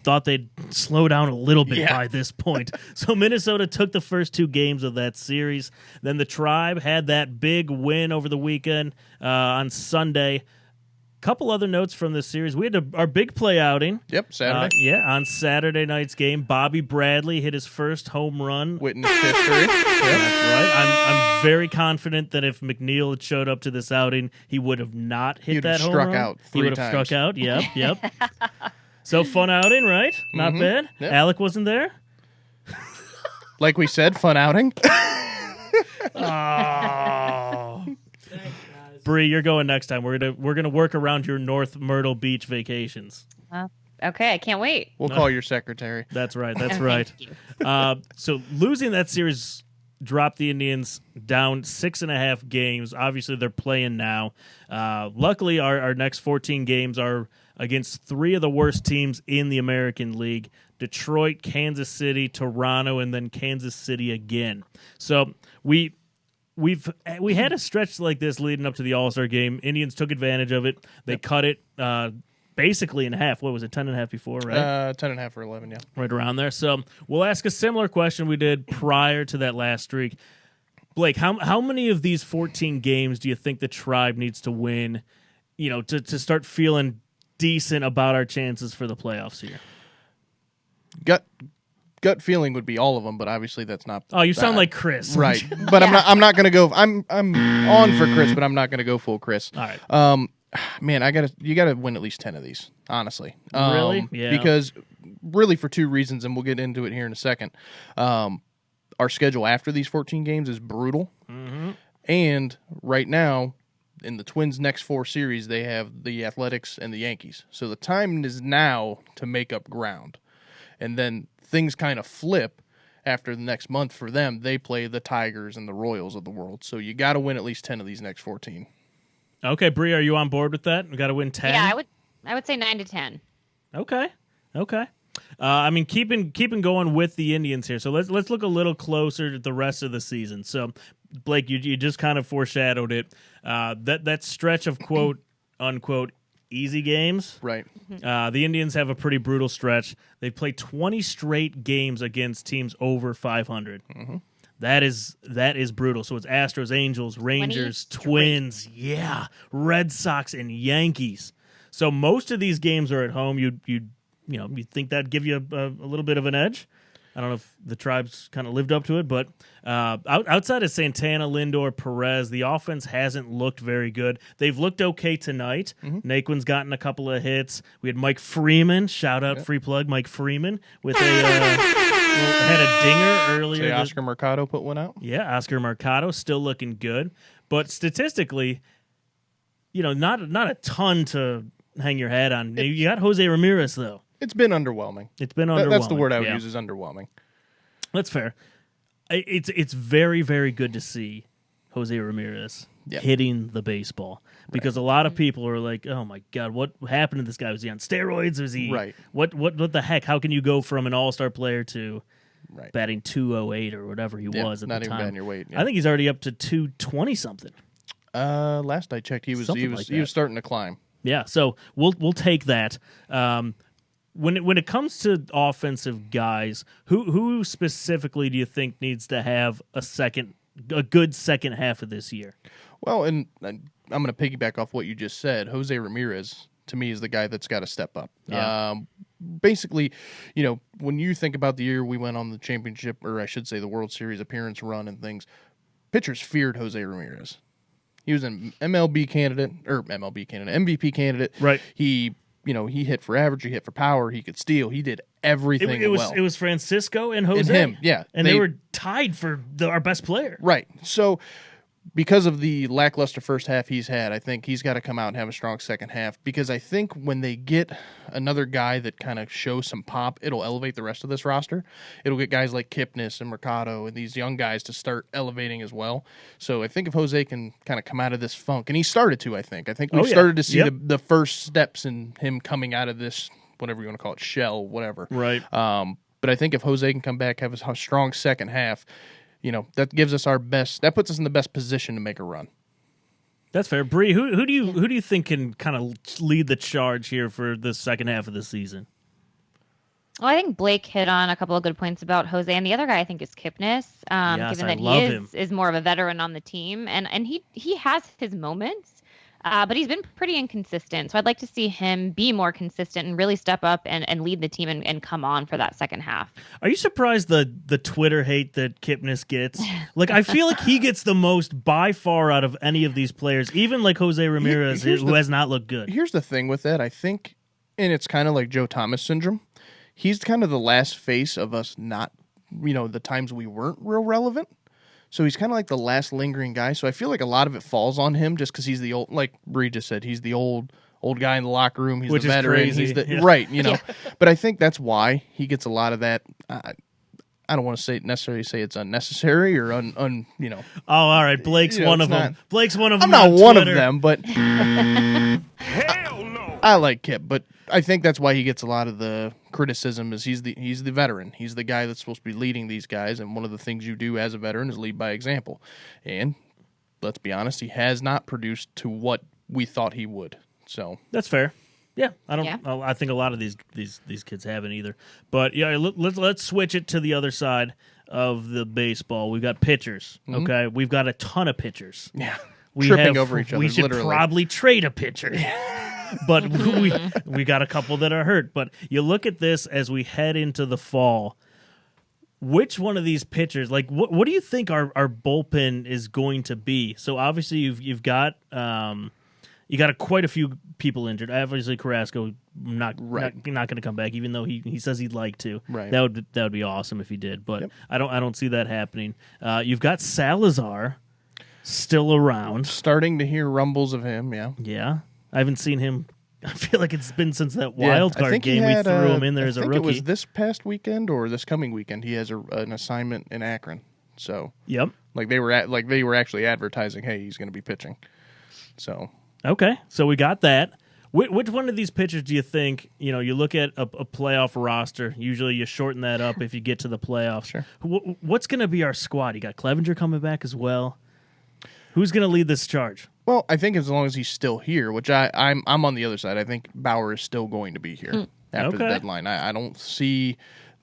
Thought they'd slow down a little bit by this point. So Minnesota took the first 2 games of that series. Then the Tribe had that big win over the weekend on Sunday. Couple other notes from this series. We had our big play outing.
Yep. Saturday.
On Saturday night's game, Bobby Bradley hit his first home run.
Witness history.
That's right. I'm very confident that if McNeil had showed up to this outing, he would have not hit
He'd
that
have
home
struck
run.
out
He
3
would have
times.
struck out. Yep. So fun outing, right? Not bad.
Yep.
Alec wasn't there.
Like we said, fun outing.
Oh. Bree, you're going next time. We're gonna work around your North Myrtle Beach vacations.
Okay, I can't wait.
We'll call your secretary.
That's right. That's
Thank
right.
you.
So losing that series dropped the Indians down 6.5 games. Obviously, they're playing now. Luckily, our next 14 games are against 3 of the worst teams in the American League: Detroit, Kansas City, Toronto, and then Kansas City again. So we had a stretch like this leading up to the All-Star game. Indians took advantage of it. They cut it basically in half. What was it, 10.5 before, right?
10.5 or 11, yeah.
Right around there. So we'll ask a similar question we did prior to that last streak. Blake, how many of these 14 games do you think the Tribe needs to win to start feeling decent about our chances for the playoffs here?
Gut feeling would be all of them, but obviously that's not.
Oh, you sound like Chris,
right? But I'm not going to go. I'm on for Chris, but I'm not going to go full Chris.
All right.
Man, you gotta win at least 10 of these, honestly.
Really? Yeah.
Because really for two reasons, and we'll get into it here in a second. Our schedule after these 14 games is brutal, and right now, in the Twins' next 4 series, they have the Athletics and the Yankees. So the time is now to make up ground, and then things kind of flip after the next month for them. They play the Tigers and the Royals of the world. So you got to win at least 10 of these next 14.
Okay, Bree, are you on board with that? We got to win 10.
Yeah, I would say 9 to 10.
Okay. I mean, keeping going with the Indians here. So let's look a little closer at the rest of the season. So, Blake, you just kind of foreshadowed it. That stretch of quote unquote easy games.
Right.
The Indians have a pretty brutal stretch. They've played 20 straight games against teams over 500. That is brutal. So it's Astros, Angels, Rangers, Twins, Red Sox, and Yankees. So most of these games are at home. You think that'd give you a little bit of an edge? I don't know if the Tribes kind of lived up to it, but outside of Santana, Lindor, Perez, the offense hasn't looked very good. They've looked okay tonight. Naquin's gotten a couple of hits. We had Mike Freeman, shout out, free plug, Mike Freeman, with had a dinger earlier.
Say Oscar Mercado put one out?
Yeah, Oscar Mercado still looking good. But statistically, not a ton to hang your hat on. You got Jose Ramirez, though.
It's been underwhelming. That's the word I would use, is underwhelming.
That's fair. It's very, very good to see Jose Ramirez hitting the baseball, because a lot of people are like, "Oh my God, what happened to this guy? Was he on steroids? Was he What the heck? How can you go from an all-star player to batting 208 or whatever he was at the time?
Not even batting your weight.
I think he's already up to 220 something.
Last I checked, he was starting to climb.
Yeah, so we'll take that. When it comes to offensive guys, who specifically do you think needs to have a good second half of this year?
Well, and I'm going to piggyback off what you just said. Jose Ramirez, to me, is the guy that's got to step up.
Yeah.
Basically, when you think about the year we went on the championship, or I should say the World Series appearance run and things, pitchers feared Jose Ramirez. He was an MVP candidate.
Right.
He hit for average, he hit for power, he could steal, he did everything well.
It was Francisco and Jose.
And him, yeah.
And they were tied for our best player.
Right. So because of the lackluster first half he's had, I think he's got to come out and have a strong second half, because I think when they get another guy that kind of shows some pop, it'll elevate the rest of this roster. It'll get guys like Kipnis and Mercado and these young guys to start elevating as well. So I think if Jose can kind of come out of this funk, and he started to, I think we've started to see the first steps in him coming out of this, whatever you want to call it, shell, whatever.
Right.
But I think if Jose can come back, have a strong second half, that gives us that puts us in the best position to make a run.
That's fair. Bree, who do you think can kind of lead the charge here for the second half of the season?
Well, I think Blake hit on a couple of good points about Jose, and the other guy I think is Kipnis, given that he is more of a veteran on the team, and he has his moments. But he's been pretty inconsistent. So I'd like to see him be more consistent and really step up and lead the team and come on for that second half.
Are you surprised the Twitter hate that Kipnis gets? Like, I feel like he gets the most by far out of any of these players, even like Jose Ramirez, who has not looked good.
Here's the thing with that, I think, and it's kind of like Joe Thomas syndrome. He's kind of the last face of us not, the times we weren't real relevant. So he's kind of like the last lingering guy. So I feel like a lot of it falls on him just because he's the old, like Bree just said, he's the old guy in the locker room. He's
Which
the
is
veteran.
crazy.
He's the
Yeah.
right, But I think that's why he gets a lot of that. I don't want to necessarily say it's unnecessary or
Oh, all right. Blake's one of them. Blake's one of them.
I'm not one of
Twitter.
them, but
Hell no.
I like Kip, but I think that's why he gets a lot of the criticism. Is he's the veteran. He's the guy that's supposed to be leading these guys, and one of the things you do as a veteran is lead by example. And let's be honest, he has not produced to what we thought he would. So
That's fair. Yeah, I think a lot of these kids haven't either. But yeah, let's switch it to the other side of the baseball. We've got pitchers. Okay, we've got a ton of pitchers.
yeah, tripping over each other.
We should
literally.
probably trade a pitcher. But we got a couple that are hurt. But you look at this as we head into the fall. Which one of these pitchers, like, what do you think our bullpen is going to be? So obviously you've got quite a few people injured. Obviously Carrasco not going to come back, even though he says he'd like to.
Right.
That would be awesome if he did, but I don't see that happening. You've got Salazar still around.
Starting to hear rumbles of him. Yeah.
Yeah, I haven't seen him. I feel like it's been since that wild card game we threw him in there as a rookie.
It was this past weekend or this coming weekend. He has an assignment in Akron. So
yep,
they were actually advertising, hey, he's going to be pitching. So
okay, so we got that. Which one of these pitchers do you think, you look at a playoff roster, usually you shorten that up if you get to the playoffs.
Sure.
What's going to be our squad? You got Clevenger coming back as well. Who's going to lead this charge?
Well, I think as long as he's still here, which I'm on the other side, I think Bauer is still going to be here after the deadline. I don't see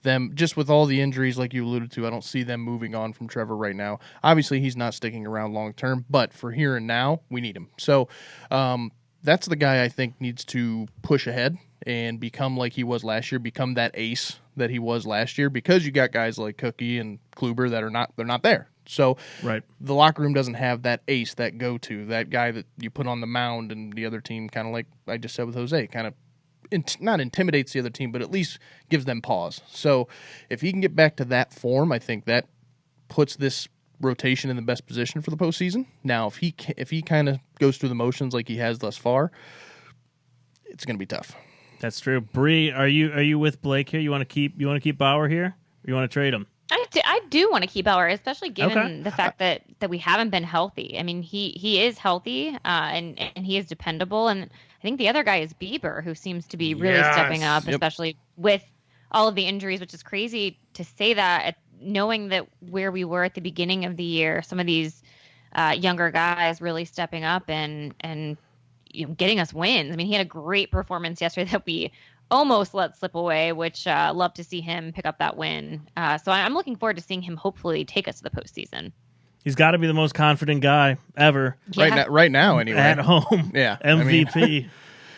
them, just with all the injuries like you alluded to, I don't see them moving on from Trevor right now. Obviously, he's not sticking around long term, but for here and now, we need him. So that's the guy I think needs to push ahead and become like he was last year, become that ace that he was last year, because you got guys like Cookie and Kluber that they're not there. So the locker room doesn't have that ace, that go-to, that guy that you put on the mound, and the other team, kind of like I just said with Jose, kind of not intimidates the other team, but at least gives them pause. So if he can get back to that form, I think that puts this rotation in the best position for the postseason. Now, if he kind of goes through the motions like he has thus far, it's going to be tough.
That's true. Bree, are you with Blake here? You want to keep Bauer here? Or you want to trade him?
I do want to keep Bauer, especially given the fact that we haven't been healthy. I mean, he is healthy and he is dependable. And I think the other guy is Bieber, who seems to be really stepping up, especially with all of the injuries, which is crazy to say that, knowing that where we were at the beginning of the year, some of these younger guys really stepping up and getting us wins. I mean, he had a great performance yesterday that we almost let slip away, which love to see him pick up that win. So I'm looking forward to seeing him hopefully take us to the postseason.
He's got to be the most confident guy ever.
Yeah.
Right now, anyway.
At home.
Yeah.
MVP.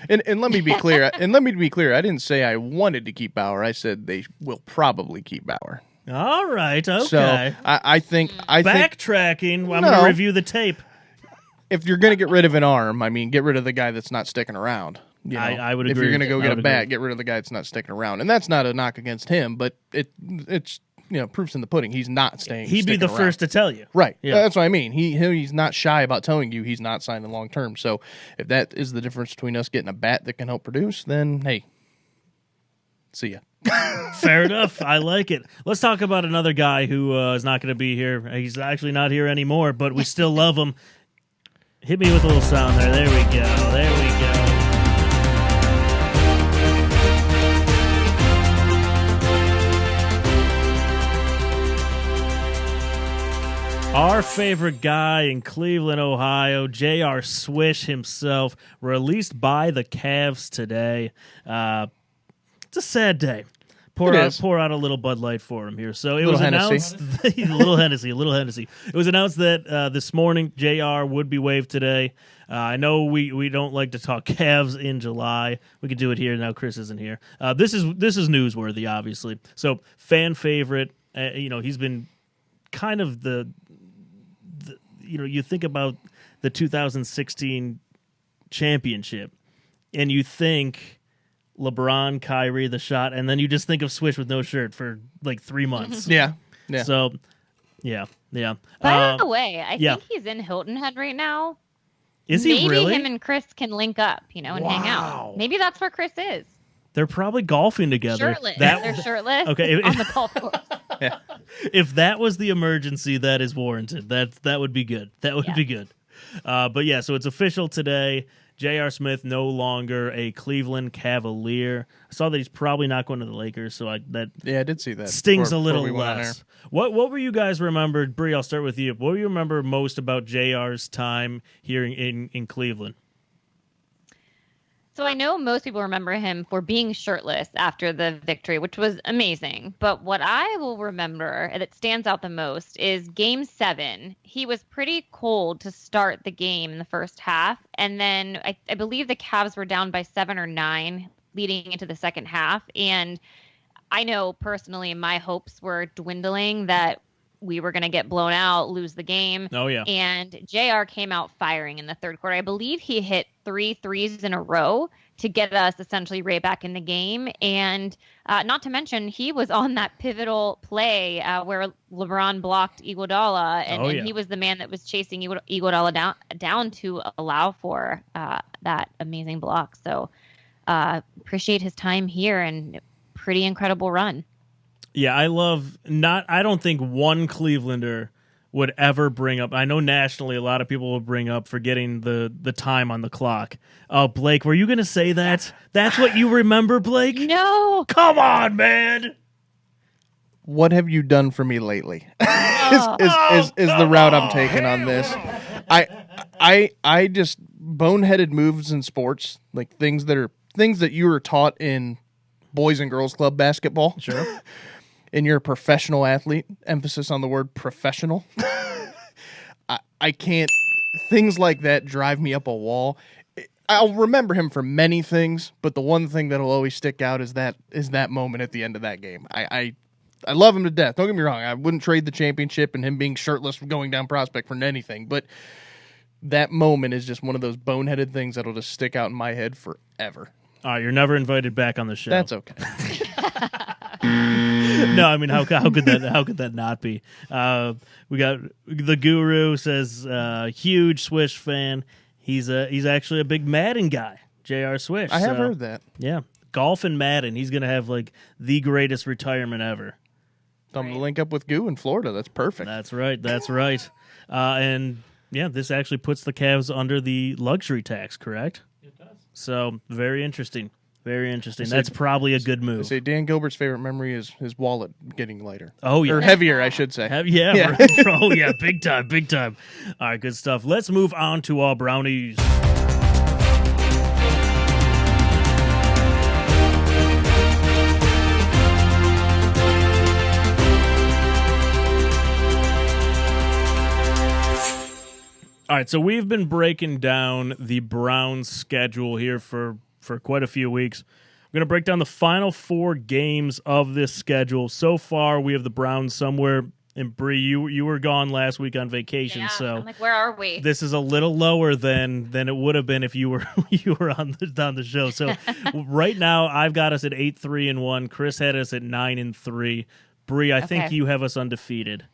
And let me be clear. I didn't say I wanted to keep Bauer. I said they will probably keep Bauer.
All right. Okay.
So I think
backtracking. I'm going to review the tape.
If you're going to get rid of an arm, get rid of the guy that's not sticking around.
I would agree.
If you're going to go get a bat, get rid of the guy that's not sticking around. And that's not a knock against him, but it's proof's in the pudding. He's not staying.
He'd be the first to tell you.
Right.
Yeah.
That's what I mean. He's not shy about telling you he's not signing long term. So if that is the difference between us getting a bat that can help produce, then hey, see ya.
Fair enough. I like it. Let's talk about another guy who is not going to be here. He's actually not here anymore, but we still love him. Hit me with a little sound there. There we go. There we go. Our favorite guy in Cleveland, Ohio, J.R. Swish himself, released by the Cavs today. It's a sad day. Pour out a little Bud Light for him here. So it was announced, a little Hennessy. It was announced that this morning JR would be waived today. I know we don't like to talk Cavs in July. We could do it here now. Chris isn't here. This is newsworthy, obviously. So fan favorite. He's been kind of the you think about the 2016 championship, and you think LeBron, Kyrie, the shot, and then you just think of Swish with no shirt for like 3 months.
Yeah.
So, yeah.
By the way, I think he's in Hilton Head right now.
Is he really?
Maybe him and Chris can link up, and hang out. Maybe that's where Chris is.
They're probably golfing together.
Shirtless. They're shirtless
okay,
on the golf course.
Yeah.
If that was the emergency, that is warranted. That would be good. That would be good. But yeah, so it's official today. J.R. Smith no longer a Cleveland Cavalier. I saw that he's probably not going to the Lakers, so I
did see that.
Stings a little less. What were you guys remembered? Bree, I'll start with you. What do you remember most about J.R.'s time here in Cleveland?
So I know most people remember him for being shirtless after the victory, which was amazing. But what I will remember that stands out the most is Game 7. He was pretty cold to start the game in the first half. And then I believe the Cavs were down by 7 or 9 leading into the second half. And I know personally my hopes were dwindling that we were going to get blown out, lose the game.
Oh, yeah.
And JR came out firing in the third quarter. I believe he hit 3 threes in a row to get us essentially right back in the game. And not to mention, he was on that pivotal play where LeBron blocked Iguodala, and he was the man that was chasing Iguodala down to allow for that amazing block. So appreciate his time here and pretty incredible run.
Yeah, I don't think one Clevelander would ever bring up. I know nationally a lot of people will bring up forgetting the time on the clock. Oh, Blake, were you going to say that? That's what you remember, Blake?
No.
Come on, man.
What have you done for me lately? is the route I'm taking on this. I just boneheaded moves in sports, like things that you were taught in boys and girls club basketball.
Sure.
And you're a professional athlete, emphasis on the word professional. I can't, things like that drive me up a wall. I'll remember him for many things, but the one thing that'll always stick out is that moment at the end of that game. I love him to death. Don't get me wrong. I wouldn't trade the championship and him being shirtless going down Prospect for anything, but that moment is just one of those boneheaded things that'll just stick out in my head forever.
All right, you're never invited back on the show.
That's okay.
No, I mean, how could that not be? We got the Guru says huge Swish fan. He's actually a big Madden guy. J.R. Swish.
I have heard that.
Yeah, golf and Madden. He's gonna have like the greatest retirement ever.
I'm gonna link up with Goo in Florida. That's perfect.
That's right. And yeah, this actually puts the Cavs under the luxury tax. Correct? It does. So very interesting. Very interesting. That's probably a good move.
I say Dan Gilbert's favorite memory is his wallet getting lighter.
Oh, yeah.
Or heavier, I should say.
Yeah. Oh, yeah. Big time. All right, good stuff. Let's move on to our brownies. All right, so we've been breaking down the Browns' schedule here for quite a few weeks. We're going to break down the final 4 games of this schedule. So far, we have the Browns somewhere. And Bree, you were gone last week on vacation, so
I'm like, where are we?
This is a little lower than it would have been if you were on the show. So right now, I've got us at 8-3-1. Chris had us at 9-3. Bree, I think you have us undefeated.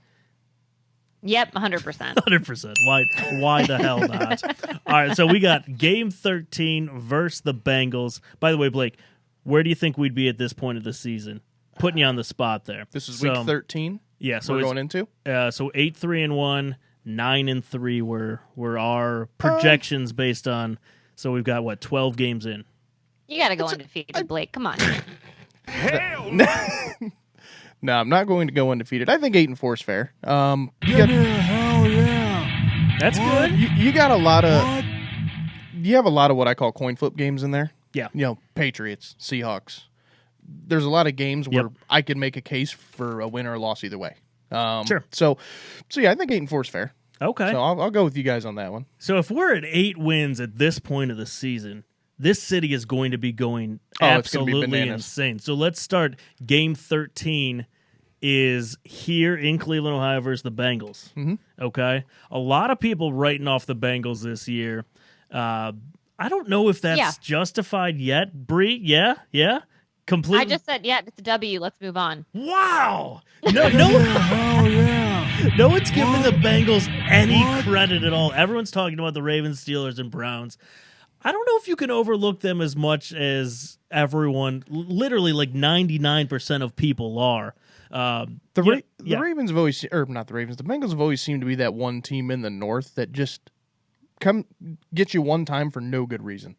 Yep, 100%.
100%. Why the hell not? All right, so we got Game 13 versus the Bengals. By the way, Blake, where do you think we'd be at this point of the season? Putting you on the spot there.
This is week 13?
Yeah. So
we're going into?
So 8-3-1, 9-3 were our projections based on, so we've got, 12 games in?
You got to go undefeated, Blake. Come on.
Hell no. No, I'm not going to go undefeated. I think 8-4 is fair.
Hell yeah.
That's good.
You got a lot of. You have a lot of what I call coin flip games in there.
Yeah.
Patriots, Seahawks. There's a lot of games where I could make a case for a win or a loss either way.
Sure.
So yeah, I think 8-4 is fair.
Okay.
So I'll go with you guys on that one.
So if we're at 8 wins at this point of the season, this city is going to be going absolutely insane. So let's start. Game 13 is here in Cleveland, Ohio versus the Bengals.
Mm-hmm.
Okay? A lot of people writing off the Bengals this year. I don't know if that's justified yet. Bree, yeah? Completely.
I just said, it's a W. Let's move on.
Wow. No one's giving the Bengals any credit at all. Everyone's talking about the Ravens, Steelers, and Browns. I don't know if you can overlook them as much as everyone, literally like 99% of people are.
The Ravens have always, or not the Ravens, the Bengals have always seemed to be that one team in the North that just get you one time for no good reason.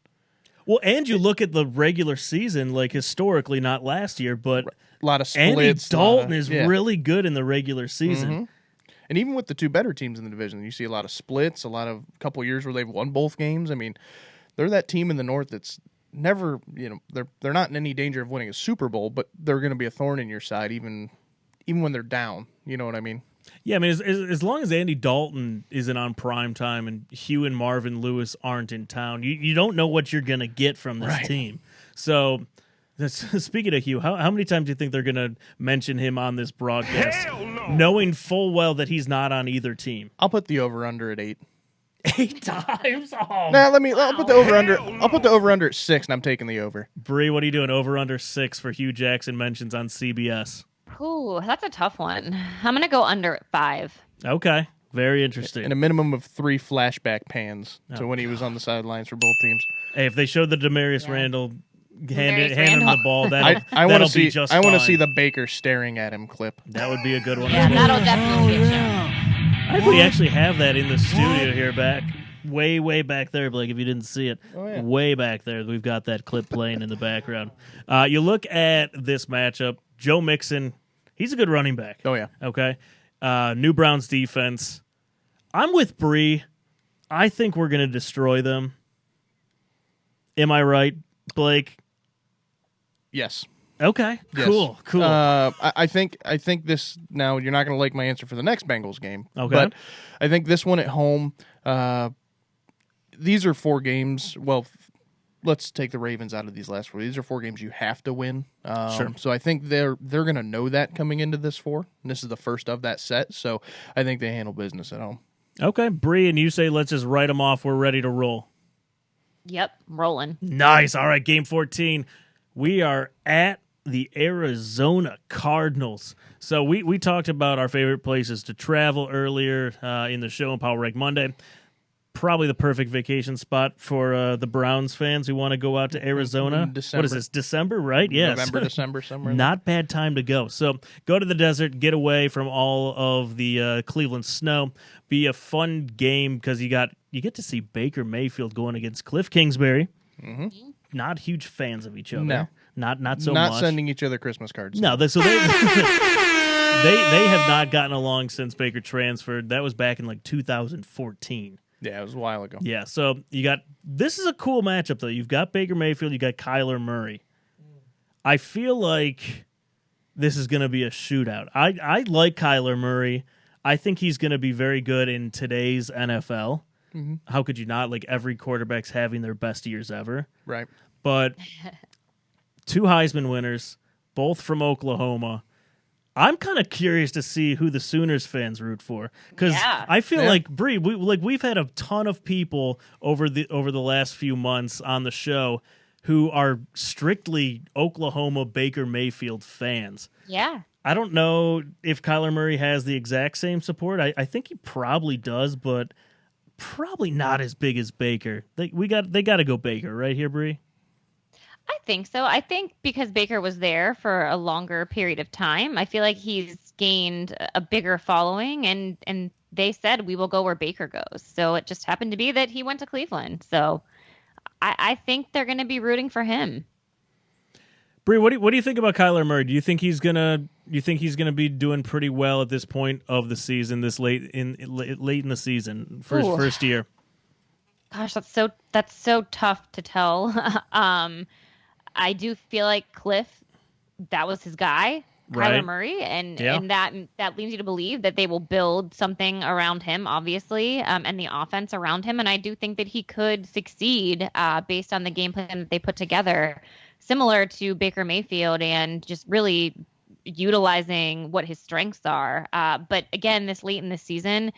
Well, and you look at the regular season, like historically, not last year, but
a lot of splits.
Andy Dalton is really good in the regular season.
Mm-hmm. And even with the 2 better teams in the division, you see a lot of splits, a couple years where they've won both games. I mean, they're that team in the North that's never, they're not in any danger of winning a Super Bowl, but they're going to be a thorn in your side even when they're down. You know what I mean?
Yeah, I mean, as long as Andy Dalton isn't on prime time and Hugh and Marvin Lewis aren't in town, you don't know what you're going to get from this team. So, speaking of Hugh, how many times do you think they're going to mention him on this broadcast, knowing full well that he's not on either team?
I'll put the over-under at 8.
8 times? Oh,
now I'll put the over-under. I'll put the over-under at 6, and I'm taking the over.
Bree, what are you doing? Over/under 6 for Hugh Jackson mentions on CBS.
Ooh, that's a tough one. I'm going to go under at 5.
Okay. Very interesting.
And a minimum of 3 flashback pans to when he was on the sidelines for both teams.
Hey, if they showed the Demarius Randall handing him the ball,
I want to see.
just
I want to
fine.
see the Baker staring at him clip.
That would be a good one.
Yeah, that'll definitely get shown.
I think we actually have that in the studio here back. Way back there, Blake, if you didn't see it.
Oh, yeah.
Way back there. We've got that clip playing in the background. You look at this matchup, Joe Mixon, he's a good running back.
Oh, yeah.
Okay. New Browns defense. I'm with Bree. I think we're going to destroy them. Am I right, Blake?
Yes.
Okay.
Yes.
Cool.
I think this, now you're not going to like my answer for the next Bengals game.
Okay.
But I think this one at home, these are 4 games. Well, let's take the Ravens out of these last 4. These are 4 games you have to win.
Sure.
So I think they're going to know that coming into this 4. And this is the first of that set. So I think they handle business at home.
Okay. Bree, and you say let's just write them off. We're ready to roll.
Yep, rolling.
Nice. All right, game 14. We are at the Arizona Cardinals. So we talked about our favorite places to travel earlier in the show on Power Rank Monday. Probably the perfect vacation spot for the Browns fans who want to go out to Arizona.
December.
What is this, December, right? Yes.
November, December, somewhere. in
Not bad time to go. So go to the desert, get away from all of the Cleveland snow. Be a fun game because you get to see Baker Mayfield going against Cliff Kingsbury.
Mm-hmm.
Not huge fans of each other.
No.
Not so
Not
much.
sending each other Christmas cards.
No, they have not gotten along since Baker transferred. That was back in like 2014.
Yeah, it was a while ago.
Yeah, so this is a cool matchup though. You've got Baker Mayfield, you got Kyler Murray. I feel like this is going to be a shootout. I like Kyler Murray. I think he's going to be very good in today's NFL.
Mm-hmm.
How could you not? Like every quarterback's having their best years ever.
Right.
But 2 Heisman winners, both from Oklahoma. I'm kind of curious to see who the Sooners fans root for because I feel like Bree, we've had a ton of people over the last few months on the show who are strictly Oklahoma Baker Mayfield fans.
Yeah.
I don't know if Kyler Murray has the exact same support. I think he probably does, but probably not as big as Baker. They got to go Baker right here, Bree.
I think so. I think because Baker was there for a longer period of time, I feel like he's gained a bigger following, and they said we will go where Baker goes. So it just happened to be that he went to Cleveland. So I think they're going to be rooting for him.
Bree, what do you think about Kyler Murray? Do you think he's gonna be doing pretty well at this point of the season, this late in the season for his first year?
Gosh, that's so tough to tell. I do feel like Cliff, that was his guy, Kyler Murray, and that leads you to believe that they will build something around him, obviously, and the offense around him. And I do think that he could succeed based on the game plan that they put together, similar to Baker Mayfield, and just really utilizing what his strengths are. But again, this late in the season,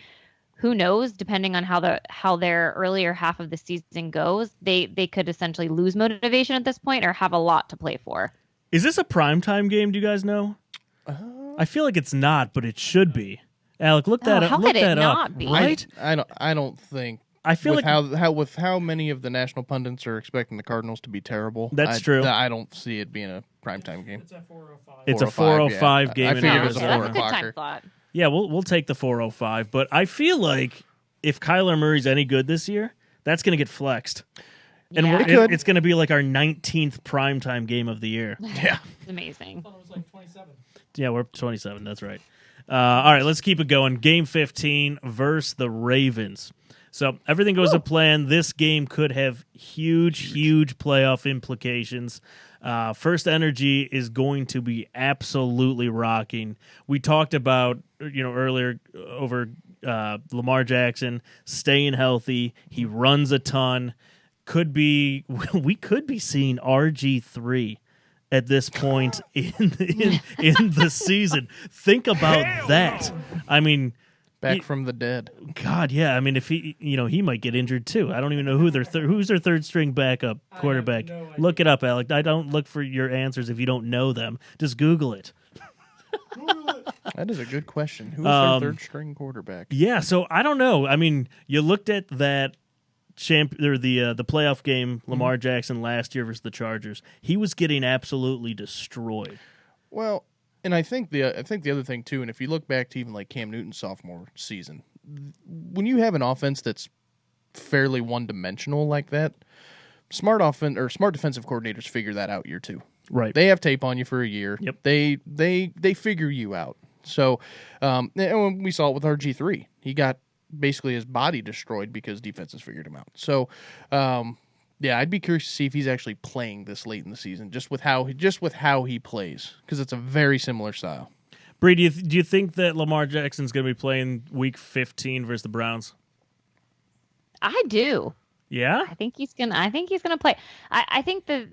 who knows? Depending on how their earlier half of the season goes, they could essentially lose motivation at this point or have a lot to play for.
Is this a primetime game? Do you guys know? I feel like it's not, but it should be. Alec, look that up.
How
Look
could it
that
not
up.
be?
Right?
I don't think.
I feel
with
like
how many of the national pundits are expecting the Cardinals to be terrible.
That's true.
I don't see it being a primetime game.
It's at 4:05.
It's a 4:05 game.
I
in
figured it was a
Arizona.
That's a good
4
time
o'clocker.
slot.
Yeah, we'll take the 4:05, but I feel like if Kyler Murray's any good this year, that's going to get flexed. And
Yeah.
it's going to be like our 19th primetime game of the year.
Yeah.
It's amazing.
I thought it was like 27.
Yeah, we're 27. That's right. All right, let's keep it going. Game 15 versus the Ravens. So everything goes to plan. This game could have huge playoff implications. First Energy is going to be absolutely rocking. We talked about earlier over Lamar Jackson staying healthy. He runs a ton. We could be seeing RG3 at this point in the season. Think about that. I mean,
Back from the dead.
God, yeah. I mean, if he might get injured too. I don't even know who's their third string backup quarterback. Look it up, Alec. I don't look for your answers if you don't know them. Just Google it.
That is a good question. Who's their third string quarterback?
Yeah, so I don't know. I mean, you looked at that the playoff game, Lamar Jackson last year versus the Chargers. He was getting absolutely destroyed.
Well, and I think the other thing too, and if you look back to even like Cam Newton's sophomore season, when you have an offense that's fairly one-dimensional like that, smart defensive coordinators figure that out year two.
Right.
They have tape on you for a year.
Yep.
They figure you out. So, and we saw it with RG3. He got basically his body destroyed because defenses figured him out. So, yeah, I'd be curious to see if he's actually playing this late in the season, just with how he plays, because it's a very similar style.
Bree, do you think that Lamar Jackson's going to be playing Week 15 versus the Browns?
I do.
Yeah,
I think he's gonna play. I think I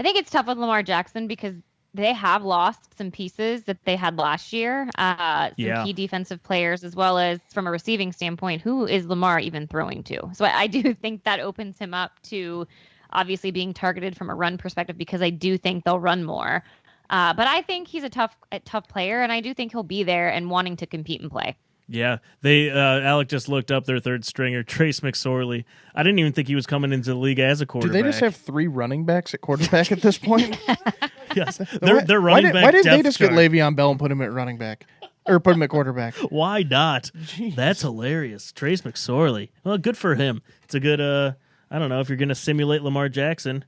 think it's tough with Lamar Jackson because they have lost some pieces that they had last year, some key defensive players, as well as from a receiving standpoint, who is Lamar even throwing to? So I do think that opens him up to obviously being targeted from a run perspective, because I do think they'll run more. But I think he's a tough player, and I do think he'll be there and wanting to compete and play.
Yeah, they Alec just looked up their third stringer, Trace McSorley. I didn't even think he was coming into the league as a quarterback.
Do they just have 3 running backs at quarterback at this point?
Yes, they're running back.
Why didn't they
depth
just
chart.
get Le'Veon Bell and put him at running back, or put him at quarterback?
Why not?
Jeez.
That's hilarious. Trace McSorley. Well, good for him. It's a good. I don't know if you're going to simulate Lamar Jackson.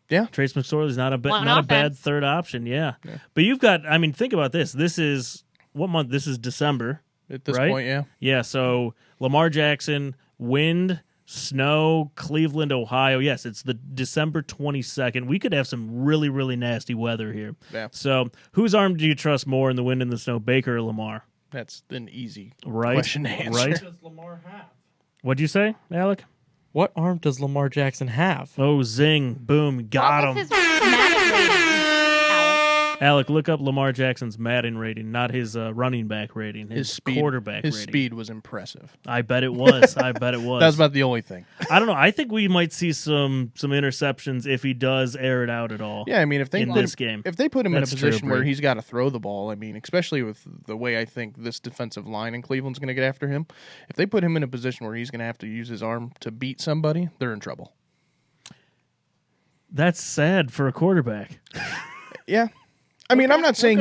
Yeah,
Trace McSorley's not a bad third option. Yeah, but you've got. I mean, think about this. This is what month? This is December.
At this
right?
point, yeah.
Yeah, so Lamar Jackson, wind, snow, Cleveland, Ohio. Yes, it's the December 22nd. We could have some really, really nasty weather here.
Yeah.
So whose arm do you trust more in the wind and the snow, Baker or Lamar?
That's an easy
right?
question to answer.
Right?
Does Lamar have?
What'd you say, Alec?
What arm does Lamar Jackson have?
Oh, zing. Boom. Got him.
What was his Madden rating, Alex?
Alec, look up Lamar Jackson's Madden rating, not his running back rating, his quarterback
his
rating.
speed was impressive.
I bet it was. I bet it was.
That was about the only thing.
I don't know. I think we might see some interceptions if he does air it out at all.
Yeah, I mean, if they put him in a position where he's got to throw the ball, I mean, especially with the way I think this defensive line in Cleveland's going to get after him, if they put him in a position where he's going to have to use his arm to beat somebody, they're in trouble.
That's sad for a quarterback.
Yeah. I mean, I'm not saying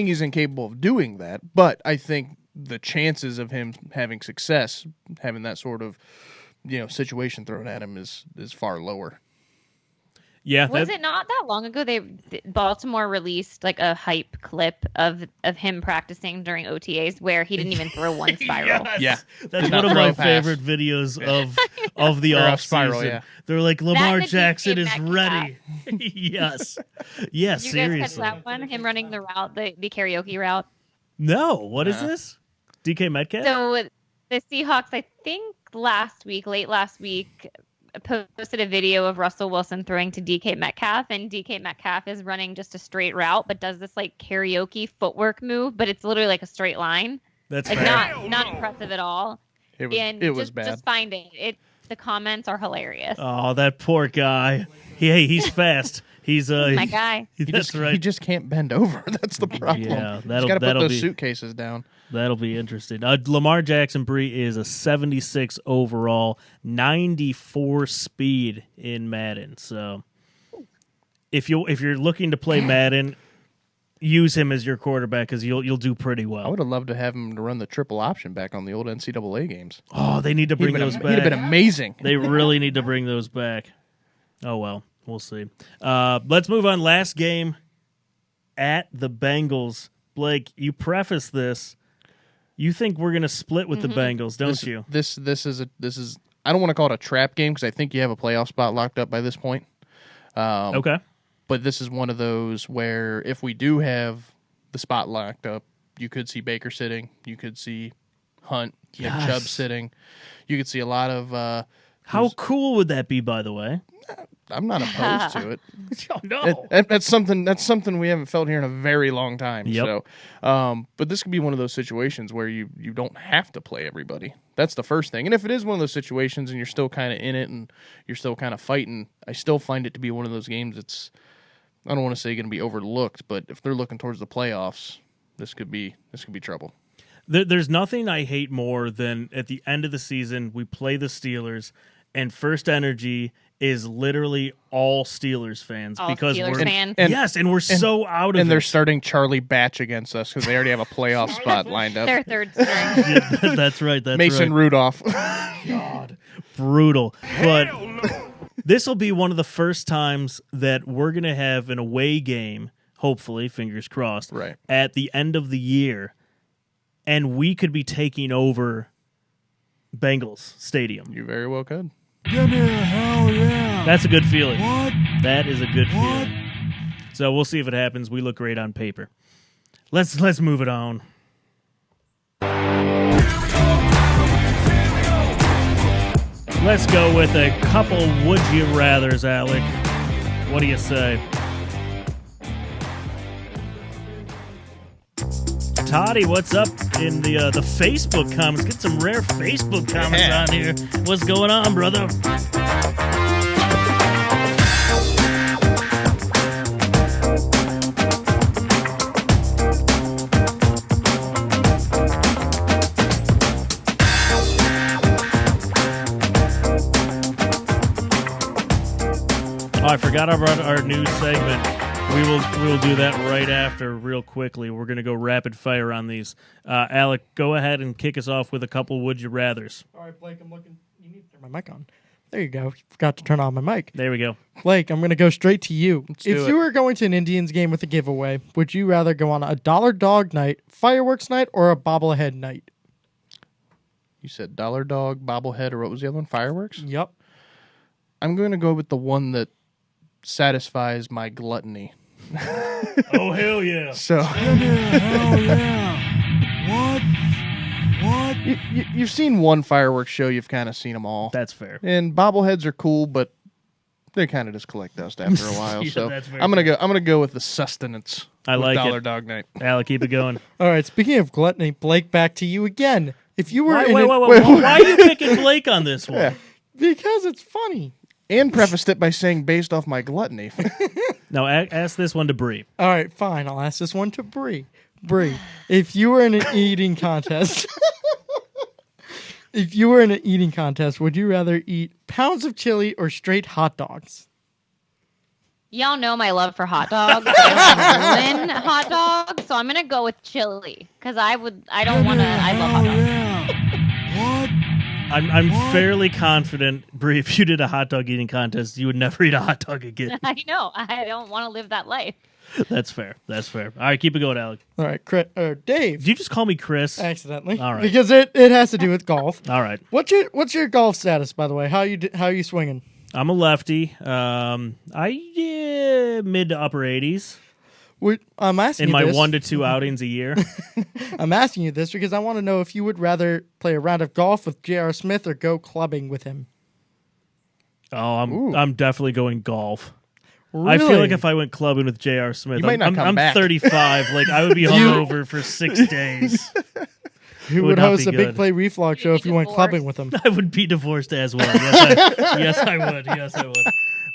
he's incapable of doing that, but I think the chances of him having success, having that sort of, situation thrown at him is far lower.
Yeah.
Was it not that long ago Baltimore released like a hype clip of him practicing during OTAs where he didn't even throw one spiral?
Yes. Yeah. That's one of my favorite videos of the offseason. Yeah. They're like, Lamar Jackson is ready. Yes. Yes, seriously.
You guys catch that one? Him running the route, the karaoke route?
No. What is this? DK Metcalf?
So the Seahawks, I think late last week, posted a video of Russell Wilson throwing to DK Metcalf, and DK Metcalf is running just a straight route, but does this like karaoke footwork move, but it's literally like a straight line.
That's
like
fair.
not impressive at all.
It was bad.
Just find it. The comments are hilarious.
Oh, that poor guy. He's fast. He's
my guy.
That's right.
He just can't bend over. That's the problem.
Yeah,
he's got to put those suitcases down.
That'll be interesting. Lamar Jackson, Bree, is a 76 overall, 94 speed in Madden. So if you're looking to play Madden, use him as your quarterback because you'll do pretty well.
I would have loved to have him to run the triple option back on the old NCAA games.
Oh, they need to bring those back.
He'd have been amazing.
They really need to bring those back. Oh, well, we'll see. Let's move on. Last game at the Bengals. Blake, you preface this You think we're going to split with the Bengals, don't
This,
you?
This is. I don't want to call it a trap game because I think you have a playoff spot locked up by this point.
Okay.
But this is one of those where if we do have the spot locked up, you could see Baker sitting. You could see Hunt, Nick Chubb sitting. You could see a lot of.
How cool would that be, by the way?
I'm not opposed to it.
Oh, no.
That's something we haven't felt here in a very long time.
Yep.
So, but this could be one of those situations where you don't have to play everybody. That's the first thing. And if it is one of those situations and you're still kind of in it and you're still kind of fighting, I still find it to be one of those games. I don't want to say going to be overlooked, but if they're looking towards the playoffs, this could be trouble.
There's nothing I hate more than at the end of the season we play the Steelers and First Energy is literally all Steelers fans because
Steelers
we're
fans.
and we're so out of it.
And they're starting Charlie Batch against us because they already have a playoff spot lined up.
Their third string.
Yeah, that's right. That's
Mason
right.
Rudolph.
God, brutal. But this will be one of the first times that we're gonna have an away game. Hopefully, fingers crossed.
Right.
At the end of the year, and we could be taking over Bengals Stadium.
You very well could.
Give me a hell yeah.
That's a good feeling.
What?
That is a good
What?
feeling. So we'll see if it happens. We look great on paper. Let's move it on. Let's go with a couple would you rathers, Alec. What do you say? Toddy, what's up in the Facebook comments? Get some rare Facebook comments on here. What's going on, brother? Oh, I forgot about our new segment. We will do that right after, real quickly. We're going to go rapid fire on these. Alec, go ahead and kick us off with a couple would you rathers.
All right, Blake, I'm looking. You need to turn my mic on. There you go. Forgot to turn on my mic.
There we go.
Blake, I'm going to go straight to you.
do
If
it.
you were going to an Indians game with a giveaway, would you rather go on a dollar dog night, fireworks night, or a bobblehead night?
You said dollar dog, bobblehead, or what was the other one? Fireworks?
Yep.
I'm going to go with the one that satisfies my gluttony.
Oh, hell yeah.
So
Give me a hell yeah. What?
you've seen one fireworks show, you've kind of seen them all.
That's fair.
And bobbleheads are cool, but they kind of just collect dust after a while.
Yeah,
So
that's very
I'm gonna go with the sustenance.
I
with
like
dollar
it.
dog night.
Alec, keep it going.
All right, speaking of gluttony, Blake, back to you again. If you were
Wait,
in
wait,
an-
wait, wait, wait. Why are you picking Blake on this one?
Yeah.
Because it's funny.
And prefaced it by saying based off my gluttony.
No, ask this one to Bree.
All right, fine. I'll ask this one to Bree. Bree, if you were in an eating contest, would you rather eat pounds of chili or straight hot dogs?
Y'all know my love for hot dogs. I don't win hot dogs, so I'm gonna go with chili because I love hot dogs.
Yeah. What?
I'm fairly confident, Bree, if you did a hot dog eating contest, you would never eat a hot dog again.
I know. I don't want to live that life.
That's fair. That's fair. All right, keep it going, Alec.
All right, Dave.
Did you just call me Chris?
Accidentally.
All right.
Because it has to do with golf.
All right.
What's your golf status, by the way? How are you swinging?
I'm a lefty. Mid to upper 80s
I'm asking
in
you
my
this.
1 to 2 outings a year.
I'm asking you this because I want to know if you would rather play a round of golf with J.R. Smith or go clubbing with him.
Oh, I'm definitely going golf.
Really?
I feel like if I went clubbing with J.R. Smith,
You might not come
I'm
back.
35. Like I would be hungover for 6 days.
Who
would
would
not
host
be
a Big
good.
Play Reflog show if you went
Divorced.
clubbing with him?
I would be divorced as well. Yes, I would. Yes, I would.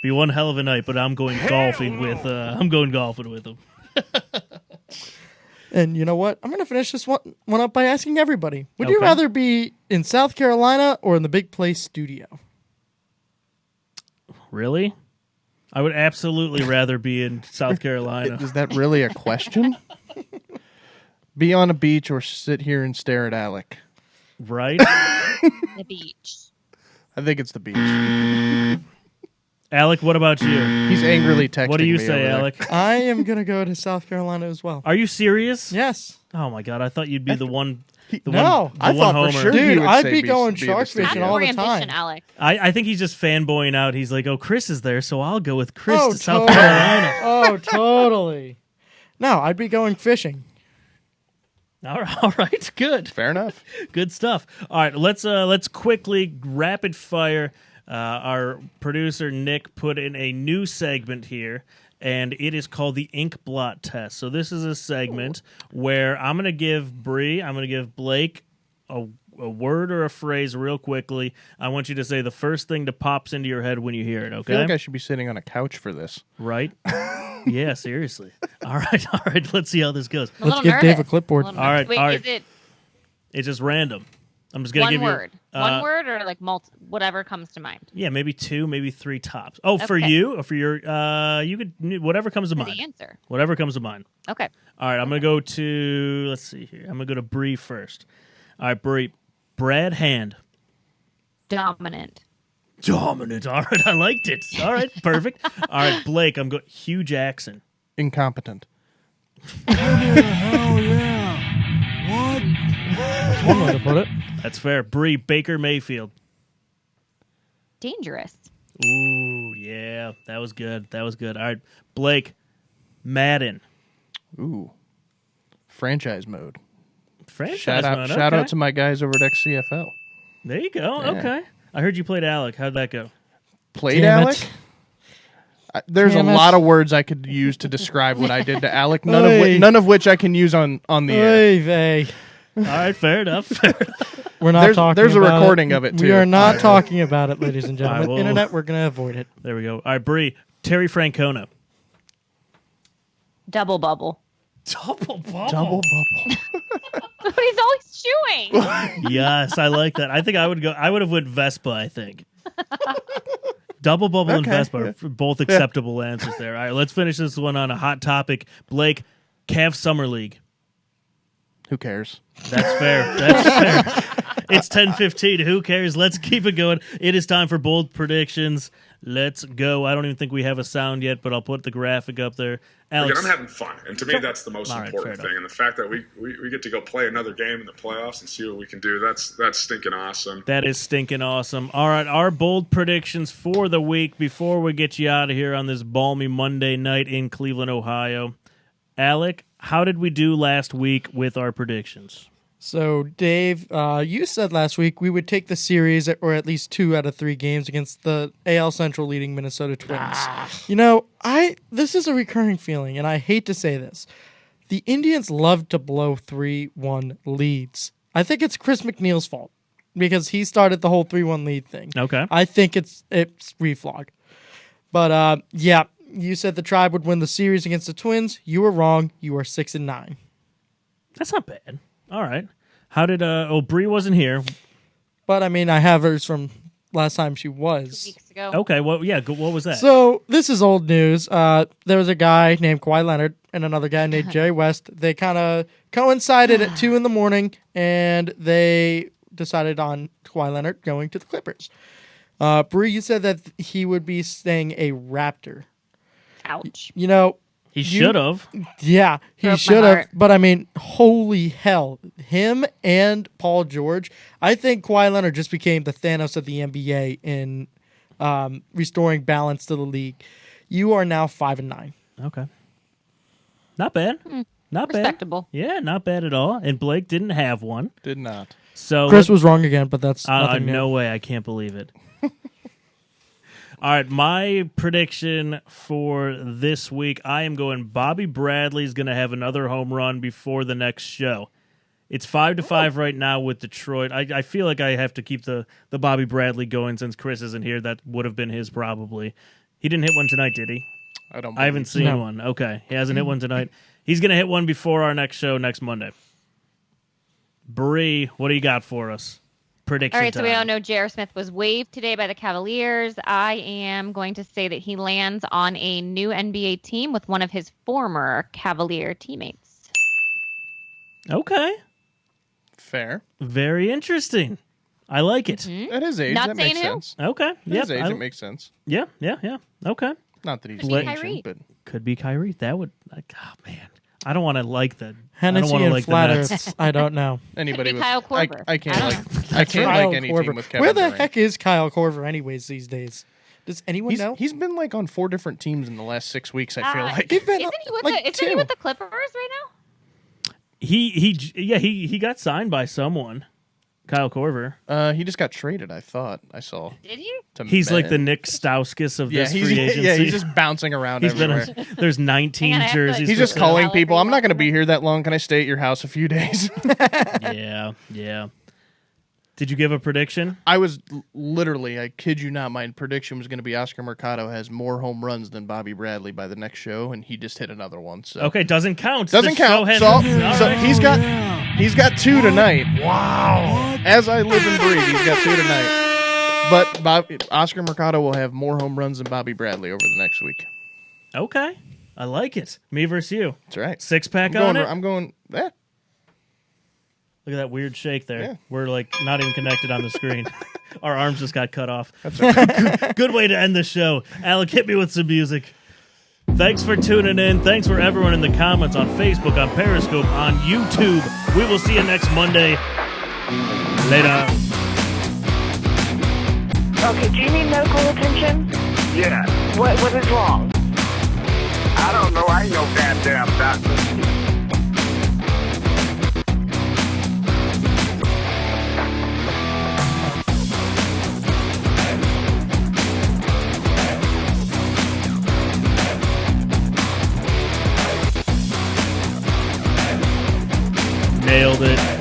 Be one hell of a night, but I'm going golfing with him.
And you know what? I'm going to finish this one up by asking everybody. Would you
Okay.
rather be in South Carolina or in the Big Play studio?
Really? I would absolutely rather be in South Carolina.
Is that really a question? Be on a beach or sit here and stare at Alec?
Right?
The beach.
I think it's the beach.
Alec, what about you?
He's angrily texting
What do you
me
say,
over there.
Alec?
I am going to go to South Carolina as well.
Are you serious?
Yes.
Oh my god, I thought you'd be the one.
No,
I thought for
homer.
sure he
Dude,
would
I'd
say
be
be
going
the
shark
state.
fishing
Have
all
more
the
ambition,
time.
Alex.
I think he's just fanboying out. He's like, "Oh, Chris is there, so I'll go with Chris
Oh,
to South
totally.
Carolina."
Oh, totally. No, I'd be going fishing.
All right, good.
Fair enough.
Good stuff. All right, let's quickly rapid fire. Our producer Nick put in a new segment here, and it is called the ink blot test. So this is a segment where I'm going to give Blake a word or a phrase real quickly. I want you to say the first thing that pops into your head when you hear it.
I
Okay?
feel like I should be sitting on a couch for this.
Right? Yeah, seriously. All right. Let's see how this goes.
I'm a
Let's
little
give Dave a
nervous.
clipboard.
A little
All
nervous.
right,
Wait,
all right.
is it
It's just random. I'm just gonna
one
give
word?
you
One word or like whatever comes to mind?
Yeah, maybe 2, maybe 3 tops. Oh, for
Okay.
you or for your you could whatever comes to
For
mind.
the answer.
Whatever comes to mind.
Okay.
All right, I'm gonna go to let's see here. I'm gonna go to Bree first. All right, Bree. Brad Hand.
Dominant.
Dominant. All right, I liked it. All right, perfect. All right, Blake. I'm going Hugh Jackson.
Incompetent.
Hell yeah. What?
That's one way to put it.
That's fair. Bree. Baker Mayfield.
Dangerous.
Ooh, yeah, that was good. All right, Blake. Madden.
Ooh. Franchise mode.
Franchise
Shout
mode,
out
okay.
to my guys over at XCFL.
There you go.
Yeah.
Okay. I heard you played Alec. How'd that go?
Played
Damn
Alec?
it.
There's
Damn
a
it.
lot of words I could use to describe what I did to Alec.
Oy.
None of which I can use on the air.
Oy vey.
All right, fair enough.
We're not
There's-
talking
there's a
about
recording
it.
of it,
We
too.
are not
All right.
talking about it, ladies and
All right,
gentlemen.
well-
Internet, we're going to avoid it.
There we go. All right, Bree. Terry Francona.
Double bubble.
Double bubble.
Double bubble.
But he's always chewing.
Yes, I like that. I think I would have went Vespa, I think. Double bubble and
Okay,
Vespa
yeah.
are both acceptable answers there. All right, let's finish this one on a hot topic. Blake, Cavs Summer League.
Who cares?
That's fair. That's fair. It's 10:15. Who cares? Let's keep it going. It is time for bold predictions. Let's go. I don't even think we have a sound yet, but I'll put the graphic up there. Alex,
Again, I'm having fun, and to me, that's the most
All right,
important
fair
thing. And the fact that we get to go play another game in the playoffs and see what we can do, that's stinking awesome.
that is stinking awesome. All right, our bold predictions for the week before we get you out of here on this balmy Monday night in Cleveland, Ohio. Alec, how did we do last week with our predictions?
So, Dave, you said last week we would take the series, or at least 2 out of 3 games against the AL Central leading Minnesota Twins. You know, this is a recurring feeling, and I hate to say this. The Indians love to blow 3-1 leads. I think it's Chris McNeil's fault because he started the whole 3-1 lead thing.
Okay.
I think it's reflog. But yeah, you said the Tribe would win the series against the Twins. You were wrong. You are 6-9.
That's not bad. All right. How did Bree wasn't here.
But I mean, I have hers from last time she
2
was.
weeks ago.
Okay, well, yeah, what was that?
So this is old news. There was a guy named Kawhi Leonard and another guy named Jerry West. They kind of coincided at 2 a.m, and they decided on Kawhi Leonard going to the Clippers. Bree, you said that he would be staying a Raptor.
Ouch.
You know,
He should have.
yeah, he
Broke my
should have.
heart.
But I mean, holy hell, him and Paul George. I think Kawhi Leonard just became the Thanos of the NBA in restoring balance to the league. You are now 5-9.
Okay. Not bad. Not bad.
Respectable.
Yeah, not bad at all. And Blake didn't have one.
Did not.
So
Chris was wrong again, but that's nothing new.
no way. I can't believe it. All right, my prediction for this week, I am going Bobby Bradley's going to have another home run before the next show. It's 5-5 right now with Detroit. I feel like I have to keep the Bobby Bradley going since Chris isn't here. That would have been his probably. He didn't hit one tonight, did he?
I
haven't seen
No.
one. Okay, he hasn't hit one tonight. He's going to hit one before our next show next Monday. Bree, what do you got for us? Prediction
All right, so we
time.
don't know. J.R. Smith was waived today by the Cavaliers. I am going to say that he lands on a new NBA team with one of his former Cavalier teammates.
Okay.
Fair.
Very interesting. I like it.
At his age,
Not
that makes
saying who.
sense.
Okay.
At
Yep.
his age, it makes sense.
Yeah. Okay.
Not that he's
Could be
ancient,
Kyrie.
but
Could be Kyrie. That would. Like, oh man, I don't want to like the.
Hennessy
I don't want to
and
like
flat
the Nets.
Earths. I don't know.
anybody
be
with
Kyle Korver.
I can't
I
like
don't
I can't
Kyle
like any
Korver.
team with Kevin
Where the
Durant.
heck is Kyle Korver anyways these days? Does anyone know?
He's been like on 4 different teams in the last 6 weeks. I feel like
He's been
Isn't he with
like
isn't he
two.
with the Clippers right now?
He got signed by someone. Kyle Korver.
he just got traded. I thought I saw.
Did he?
To
He's like the
Madden.
Nick Stauskas of
yeah.
this
He's
free agency.
yeah. He's just bouncing around
He's been.
everywhere.
There's 19
Hang on, I have to, like,
jerseys.
He's
for
just
sale.
calling
Alex,
people.
are you
I'm not going to
watching
be here that long. Can I stay at your house a few days?
Yeah. Did you give a prediction?
I was literally, I kid you not, my prediction was going to be Oscar Mercado has more home runs than Bobby Bradley by the next show, and he just hit another one. So
Okay, doesn't count.
doesn't
The show
count.
has-
So,
All
so
right.
he's got 2 tonight. Wow! As I live and breathe, he's got 2 tonight. But Oscar Mercado will have more home runs than Bobby Bradley over the next week.
Okay, I like it. Me versus you.
That's right.
6-pack
I'm
on
going.
it.
I'm going.
Look at that weird shake there.
Yeah.
We're like not even connected on the screen. Our arms just got cut off.
That's okay.
Good way to end the show. Alec, hit me with some music. Thanks for tuning in. Thanks for everyone in the comments on Facebook, on Periscope, on YouTube. We will see you next Monday. Later.
Okay, do you need medical attention?
Yeah.
What is wrong?
I don't know. I ain't no goddamn doctor.
Nailed it.